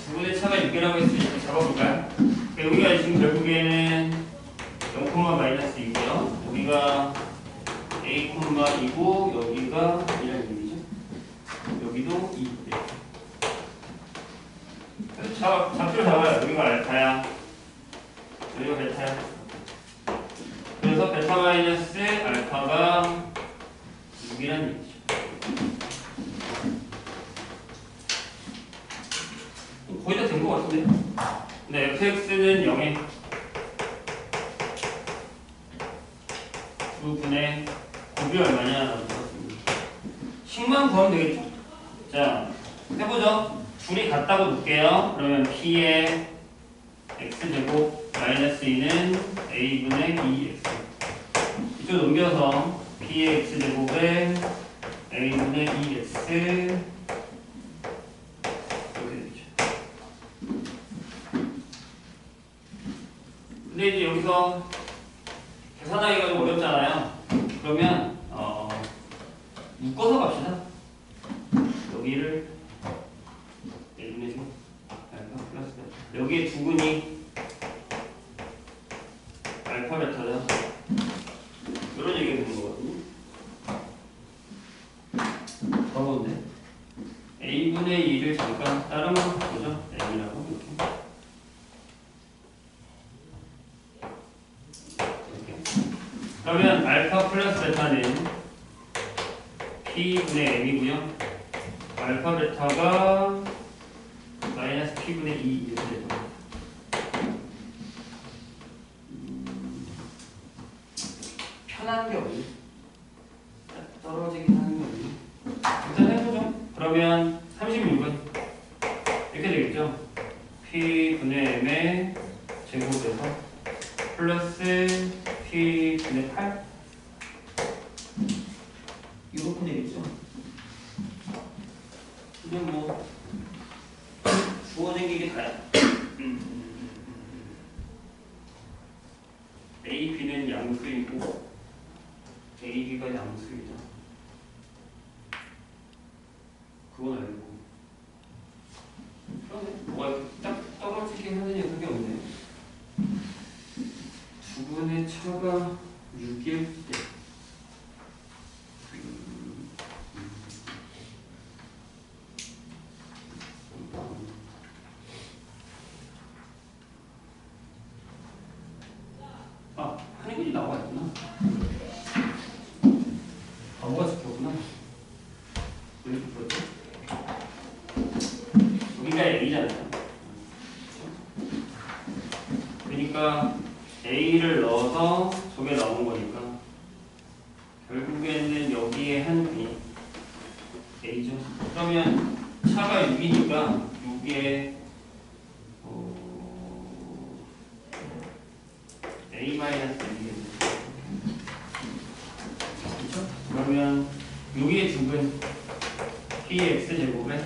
부분의 차가 6이라고 했으니까 잡아볼까요? 그러니까 여기가 지금 결국에는 0,-2고요. 여기가 a, 2고 여기가 2라는 얘기죠. 여기도 2. 그래서 좌표를 잡아요. 여기가 알파야. 여기가 베타야. 그래서 베타 마이너스 알파가 6이라는 얘기죠. 거의 다 된 것 같은데. 네, fx는 0에 2분의 곱이 얼마냐? 10만 구하면 되겠죠? 자, 해보죠. 둘이 같다고 놓을게요. 그러면 p의 x제곱 마이너스 2는 a분의 2x. 이쪽 넘겨서 p의 x제곱에 a분의 2x 이렇게 되죠. 근데 이제 여기서 계산하기가 좀 어렵잖아요. 그러면 묶어서 갑시다. 여기를 A분의 제곱 알파 플러스 베타. 여기에 두근이 알파 베타다. 이런 얘기가 되는 거거든요. 더운데 A분의 2를 잠깐 다른 걸로 바꾸죠. A라고 이렇게. 그러면 알파 플러스 베타는 P분의 M이고요. 알파 베타가 마이너스 P분의 2 이렇게 됩니다. 편한 게 없네. 떨어지긴 하는 게 없네. 일단 해보죠. 그러면 36은 이렇게 되겠죠. P분의 M의 제곱에서 플러스 P분의 8 이렇게 되겠죠. 그냥 뭐 주어진 게 이게 다야. A, B는 양수이고 A, B가 양수이죠. 그건 알고. 그러네. 뭐가 이렇게 딱 떨어지게 하느냐 그게 없네. 두근의 차가 6일 때 하는 글이 나와 있구나. 바보가 지켰구나. 왜 이렇게 풀었지? 여기가 A잖아요. 그러니까 A를 넣어서 저게 나온 거니까 결국에는 여기에 한 분이 A죠. 그러면 차가 6이니까 6에 A-1이겠네요. 그렇죠? 그러면 여기에 두근 Px제곱에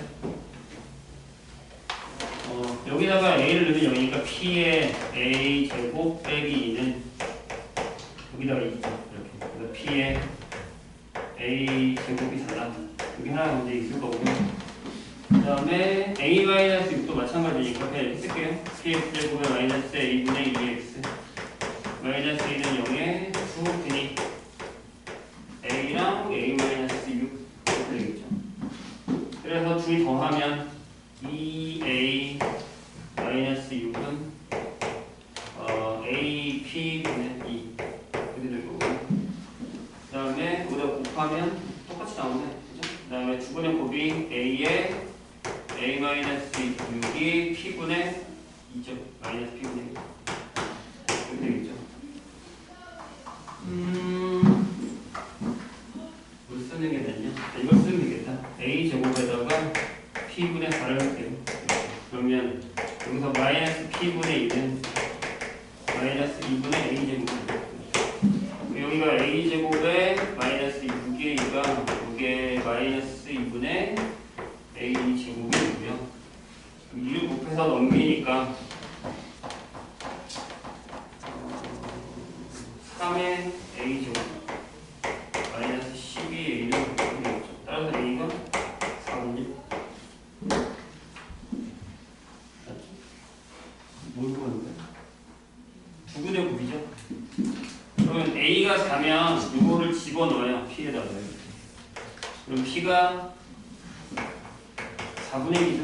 여기다가 A를 넣으면 0이니까 P의 A제곱 빼기 2는 여기다가 2죠. 이렇게. 그래서 P의 A제곱이 4다. 여기 하나 문제 있을 거고요. 그 다음에 A-6도 마찬가지니까 그냥 이렇게 쓸게요. Px제곱에 마이너스 A분의 2x 마이너스 A는 0에 수분이 A랑 A-6 이렇게 되겠죠. 그래서 둘이 더하면 2A 마이너스 6은 AP분의 2 이렇게 될 거고 그 다음에 여기다 곱하면 똑같이 나오네. 그죠? 그 다음에 두분의 곱이 A에 A-6이 P분의 2죠. 마이너스 P분의 2 이렇게 되겠죠. 뭘 쓰는 게 낫냐? 이걸 쓰면 되겠다. A제곱에다가 P분의 4를 할게요. 그러면 여기서 마이너스 P분의 2는 마이너스 2분의 A제곱. 여기가 A제곱에 마이너스 6의 2가 이게 마이너스 2분의 A제곱이고요. 2를 곱해서 넘기니까 3의 A제곱 마이너스 12A는 되겠죠. 따라서 A가 4분의 뭘 구하는 거야? 두근의 곱이죠. 그러면 A가 4면 이거를 집어넣어요. P에다가. 그럼 P가 4분의 1이죠.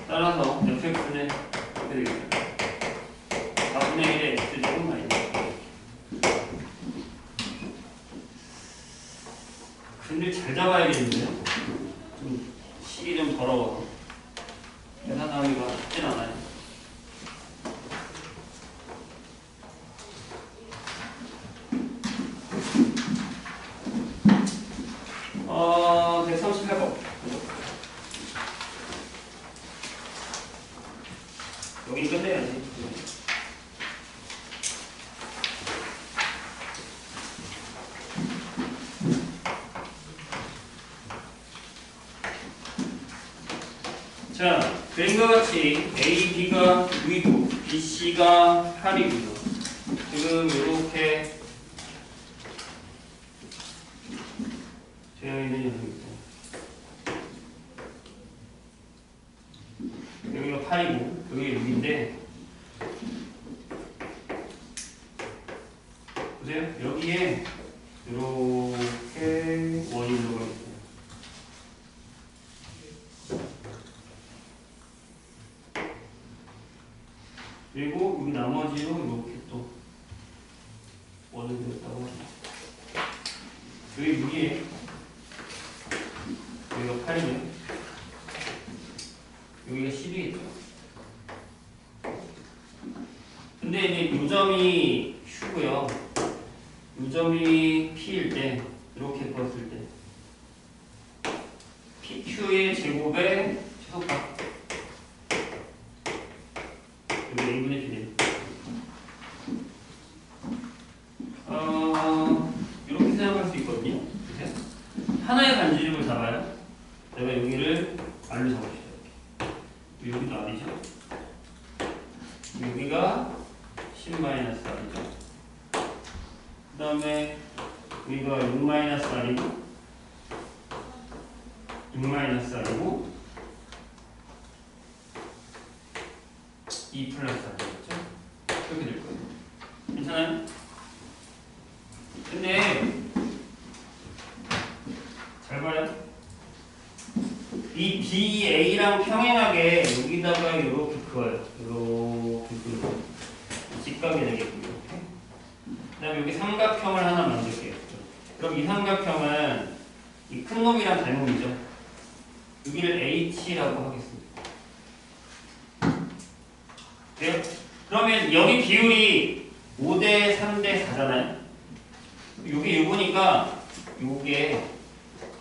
따라서 fx는 이렇게 되겠죠. 4분의 1의 x제곱 마이너스. 근데 잘 잡아야겠는데요? 좀 식이 좀 더러워서 계산하기가 쉽진 않아요. 어, 138번. 여기 끝내야지. 자, 그림과 같이 A, B가 6이고 B, C가 8이고요. 지금 이렇게 되어 있는 녀석입니다. 여기가 8이고 여기가 6인데 보세요. 여기에 이렇게 원이 들어가 있어요. 그리고 여기 나머지로 이렇게 또 원을 그렸다고 합니다. 여기 6이에요. 여기가 8이네요. 여기가 10이겠죠. 근데 이제 요점이 Q고요. 요점이 P일 때 이렇게 그었을 때 PQ의 제곱의 최소값 여기 A분의 P네요. 이렇게 생각할 수 있거든요. 보세요. 하나의 반지름을 잡아요. 내가 여기를 R로 잡읍시다. 여기도 R이죠. 여기가 10-R이죠. 그 다음에 여기가 6-R이고 6-R이고 2+R이겠죠? 이렇게 될 거예요. 괜찮아요? 근데 잘 봐요. 이 BA랑 평행하게 여기다가 이렇게 그어요. 이렇게 그어요. 직각이 되겠고요. 그 다음에 여기 삼각형을 하나 만들게요. 그럼 이 삼각형은 이 큰 놈이랑 닮음이죠. 여기를 H라고 하겠습니다. 돼요? 그러면 여기 비율이 5대 3대 4잖아요. 여기 6이니까 요게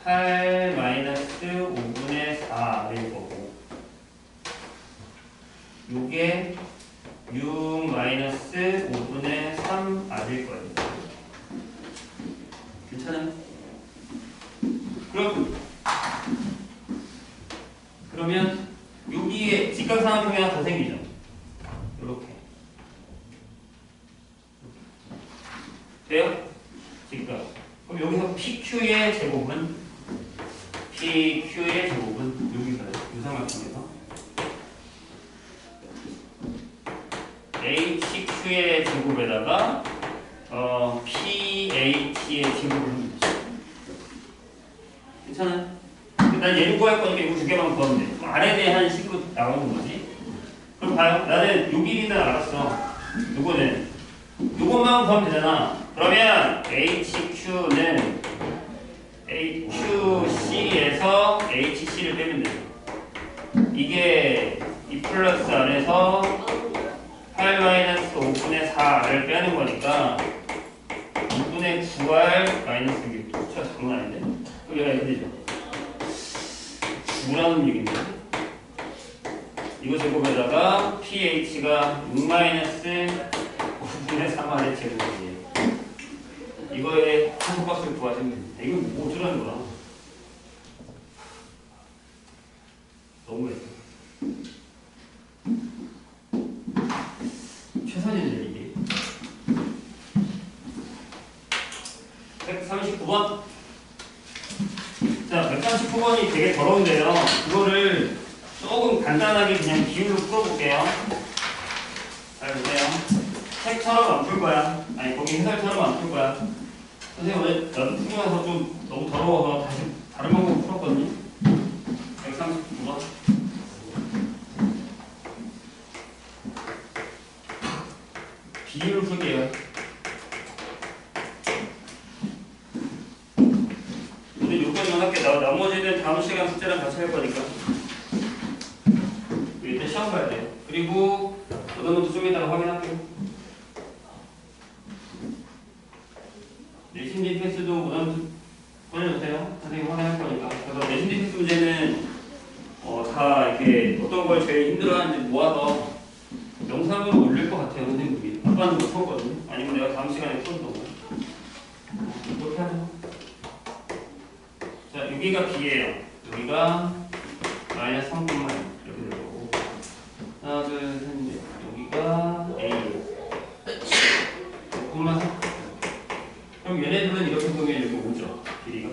8-5분의 4일 거고 요게 6-5분의 3R일 거예요. 괜찮아요? 그러면 여기에 직각삼각형이 하나 더 생기죠. 이렇게 돼요? 직각. 그럼 여기서 PQ의 제곱은 여기서요. 유삼각형에서 HQ의 제곱에다가 PH의 제곱을 합니다. 괜찮아요? 난 얘를 구할 거니까 이거 두 개만 구하면 돼. 그럼 R에 대한 식으로 나오는 거지. 그럼 봐요. 나는 요 길이는 알았어. 요거는 요것만 구하면 되잖아. 그러면 HQ는 HQC에서 HC를 빼면 돼요. 이게 2+R에서 8-5분의 4를 빼는 거니까 2분의 9R 마이너스 6. 저 장난 아닌데? 그럼 얘가 이렇게 되죠. 뭐라는 얘기인데? 이거 제곱에다가 pH가 6-5분의 3R의 제곱이에요. 이거의 한속값을 구하시면 됩니다. 이건 뭐 어쩌라는 거야? 너무했어. 최선이네 이게. 139번. 자, 139번이 되게 더러운데요. 그거를 조금 간단하게 그냥 비율로 풀어볼게요. 잘 보세요. 책처럼 안 풀 거야. 아니, 거기 해설처럼 안 풀 거야. 선생님 오늘 나도 풀면서 좀 너무 더러워서 다시 다른 방법 풀었거든요. 139번. 비율을 풀게요. 오늘 여기까지만 할게. 나머지는 다음 시간 숙제랑 같이 할 거니까. 일단 시험 봐야 돼요. 그리고 어떤 것도 좀 이따가 확인할게요. 내신 디펜스도 보내주세요. 선생님 확인할 거니까. 그래서 내신 디펜스 문제는 다 이렇게 어떤 걸 제일 힘들어하는지 모아서 영상으로 올릴 것 같아요. 선생님들이. 아빠는 못 풀었거든요. 아니면 내가 다음 시간에 풀어도 이렇게 하죠. 자, 여기가 B예요. 여기가 마이너스 3분만 이렇게 되고 하나, 둘, 셋, 넷. 여기가 A예요. 6분만 3. 그럼 얘네들은 이렇게 보면 여기 오죠. 길이가.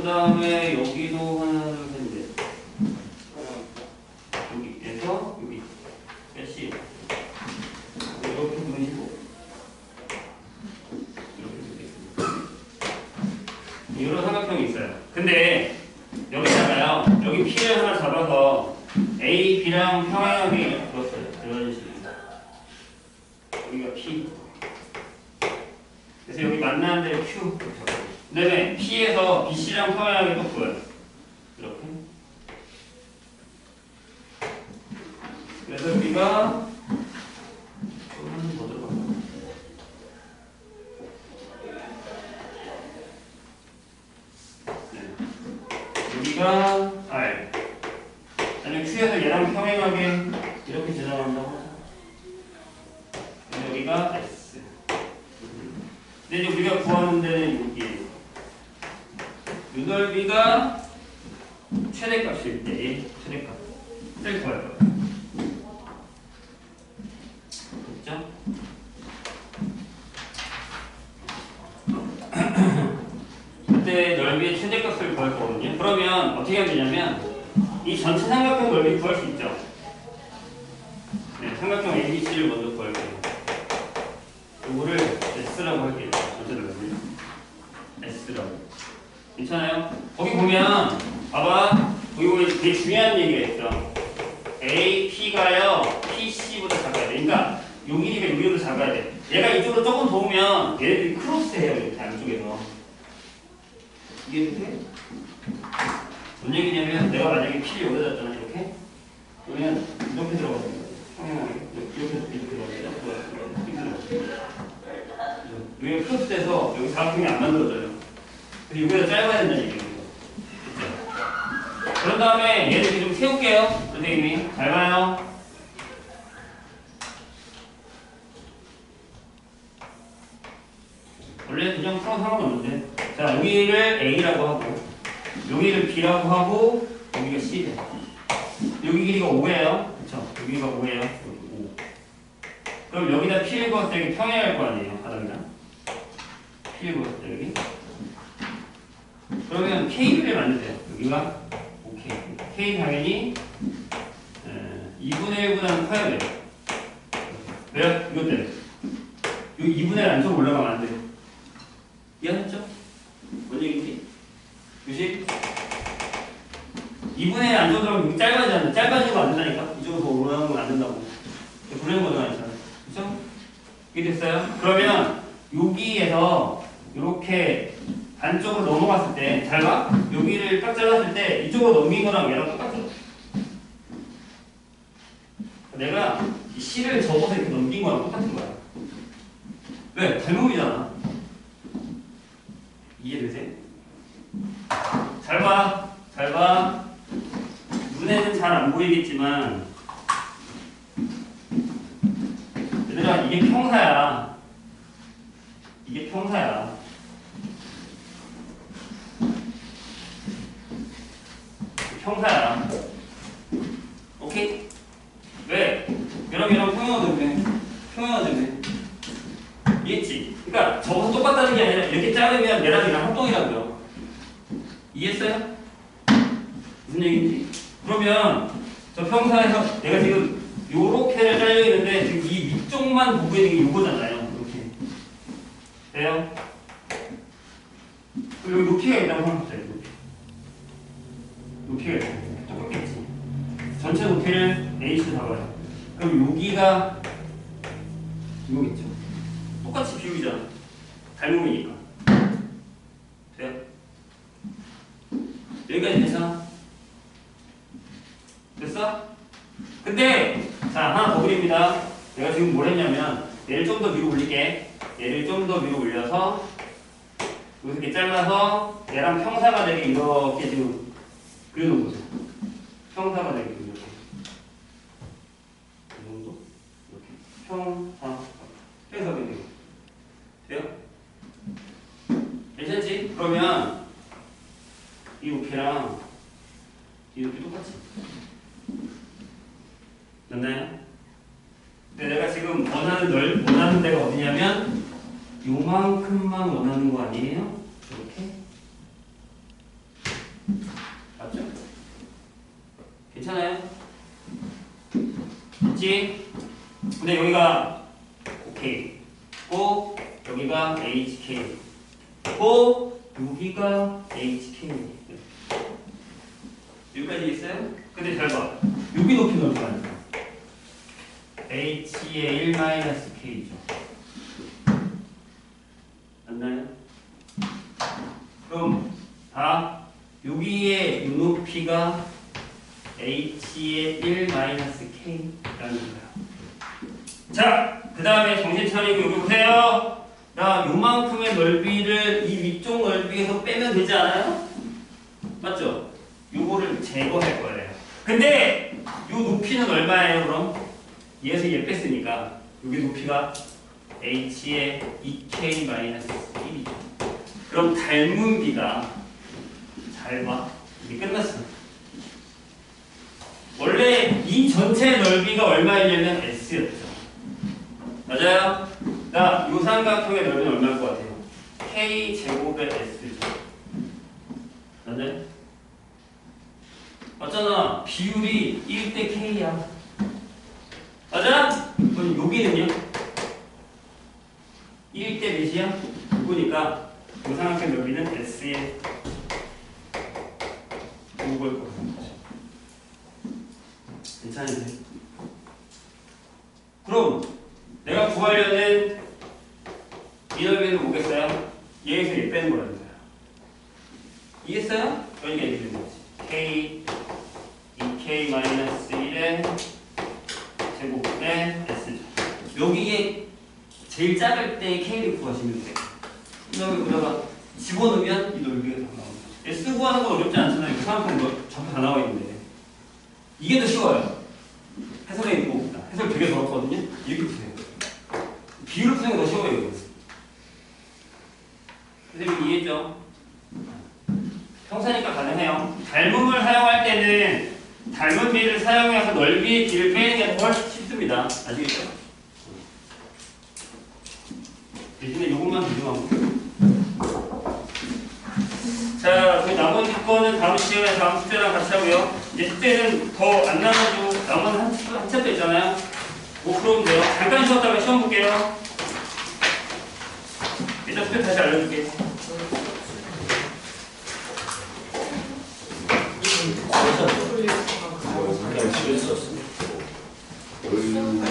다음에 여기도 하나, 둘, 셋, 넷. 여기에서 여기 몇시 이렇게 보이시고 이렇게 이런 삼각형이 있어요. 근데 여기다가요, 여기 P를 하나 잡아서 A, B랑 평행하게 그었어요. 이런 식입니다. 여기가 P. 그래서 여기 만나는 데 Q. 그 다음에 P에서 BC랑 평행하게 또 그어요. 이렇게. 그래서 여기가 조금 더 들어가요. 네. 여기가 R. 그다음에 Q에서 얘랑 평행하게 이렇게 지나간다고. 여기가 S. 근데 이제 우리가 구하는 데는 여기. 이 넓이가 최대값일 때 최대값을 구할 거예요. 됐죠? 그때 넓이의 최대값을 구할 거거든요. 그러면 어떻게 하면 되냐면 이 전체 삼각형 넓이 구할 수 있죠. 네, 삼각형 ABC를 먼저 구할게요. 이거를 S라고 할게요. 전체 넓이 S라고. 괜찮아요? 거기 보면 봐봐. 여기 보면 되게 중요한 얘기가 있어. A, P가요 PC보다 작아야 돼. 그러니까 요 길이가 여기보다 작아야 돼. 얘가 이쪽으로 조금 더 오면 얘네들이 크로스해요. 이렇게 안쪽에서. 이게 이렇게? 뭔 얘기냐면 내가 만약에 P를 여기다 놨잖아. 이렇게. 그러면 이렇게 들어가거든요. 이렇게 들어가요. 여기가 크로스돼서 여기 사각형이 안 만들어져요. 그리고 여기가 짧아야 된다는 얘기예요. 그런 다음에 얘를 좀 세울게요. 선생님이. 잘 봐요. 원래 그냥 풀어도 상관없는데. 자, 여기를 A라고 하고, 여기를 B라고 하고, 여기가 C래. 여기 길이가 5예요. 그쵸? 여기가 5예요. 여기 5. 그럼 여기다 P를 그었을 때 여기 평행할 거 아니에요. 바닥이랑. P를 그었을 때 여기. 그러면 K를 만드세요. 여기가 OK. K 당연히 2분의 1보다는 커야 돼요. 왜요? 이것 때문에. 여기 2분의 1 안쪽으로 올라가면 안 돼요. 이해하셨죠? 뭔 얘기지? 그치? 2분의 1 안쪽으로 들어가면 여기 짧아지잖아. 짧아지고 안 된다니까? 이쪽으로 더 올라가는 건 안 된다고. 불량 모드가 있잖아. 그쵸? 이게 됐어요? 그러면 여기에서 이렇게 안쪽으로 넘어갔을 때, 잘 봐. 여기를 딱 잘랐을 때 이쪽으로 넘긴 거랑 얘랑 똑같죠. 내가 이 C를 접어서 이렇게 넘긴 거랑 똑같은 거야. 왜? 닮음이잖아. 이해되세요? 잘 봐. 잘 봐. 눈에는 잘 안 보이겠지만 얘들아, 이게 평사야. 이게 평사야. 평사야. 오케이? 왜? 얘랑 평행하던데. 평행하던데. 이해했지? 그러니까 저거 똑같다는 게 아니라 이렇게 자르면 얘랑 얘랑 합동이라고요. 이해했어요? 무슨 얘기인지? 그러면 저 평사에서 내가 지금 요렇게를 잘려 있는데 지금 이 위쪽만 보고 있는 게 요거잖아요. 이렇게. 돼요? 그리고 여기 높이가 있다고 생각해보세요. 높이가 있어요. 똑같겠지. 전체 높이를 H로 잡아요. 그럼 여기가 이거겠죠. 똑같이 비우기잖아. 닮음이니까. 돼요? 여기까지 괜찮아? 됐어? 근데 자, 하나 더 그립니다. 내가 지금 뭘 했냐면 얘를 좀 더 위로 올릴게. 얘를 좀 더 위로 올려서 여기서 이렇게 잘라서 얘랑 평사가 되게 이렇게 지금 그려놓은 거죠. 평사가 되게 이렇게. 이 정도? 이렇게. 평사. 해석이 되고. 돼요? 괜찮지? 그러면 이 높이랑 이 높이 똑같지? 됐나요? 근데 내가 지금 원하는 데가 어디냐면 요만큼만 원하는 거 아니에요? 이렇게 그치? 근데 여기가 OK 고 여기가 HK 고 여기가 HK 여기까지 있어요? 근데 잘 봐. 여기 높이는 얼마야? H의 1-K죠. 맞나요? 그럼 다 여기에 높이가 H의 1-K라는 거야. 자, 그 다음에 정신 차리고 여기 보세요. 나 요만큼의 넓이를 이 위쪽 넓이에서 빼면 되지 않아요? 맞죠? 요거를 제거할 거예요. 근데 요 높이는 얼마예요, 그럼? 얘에서 얘 뺐으니까 여기 높이가 H의 2K-1이죠. 그럼 닮은 비가 잘 봐. 이게 끝났어. 원래 이 전체 넓이가 얼마이냐면 S였죠. 맞아요? 나 요 삼각형의 넓이는 얼마일 것 같아요? K제곱의 S죠. 맞아요? 맞잖아. 비율이 1:K야. 맞아? 그럼 여기는요? 1대 몇이야? 9니까 요 삼각형 넓이는 S의 9일 거거든요. 괜찮으세요? 그럼 내가 구하려는 이 넓이는 뭐겠어요? 얘에서 얘 빼는 거라는 거야. 이해했어요? 그러니까 이렇게 되는 거지. K 2K-1의 제곱의 S죠. 여기에 제일 작을 때 K를 구하시면 돼요. 여기다가 집어넣으면 이 넓이가 다 나옵니다. S 구하는 건 어렵지 않잖아요. 삼각형 뭐 전부 다 나와 있는데. 이게 더 쉬워요. 해설에 있는 것보다. 해설 되게 어렵거든요. 이렇게 푸세요. 비율을 푸는 게 더 쉬워요. 이거. 선생님 이해했죠? 평사니까 가능해요. 닮음을 사용할 때는 닮은 비를 사용해서 넓이의 비를 빼는 게 훨씬 쉽습니다. 아시겠죠? 대신에 요것만 조심하고. 자, 그 나머지 거는 다음 시간에 다음 숙제랑 같이 하고요. 이제 숙제는 더 안 나눠도 나머지 한 챕터 있잖아요. 뭐 풀어도 돼요. 잠깐 쉬었다가 시험 볼게요. 일단 숙제 다시 알려줄게.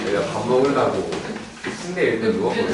내가 밥 먹으려고 침대에 일단 누워버려.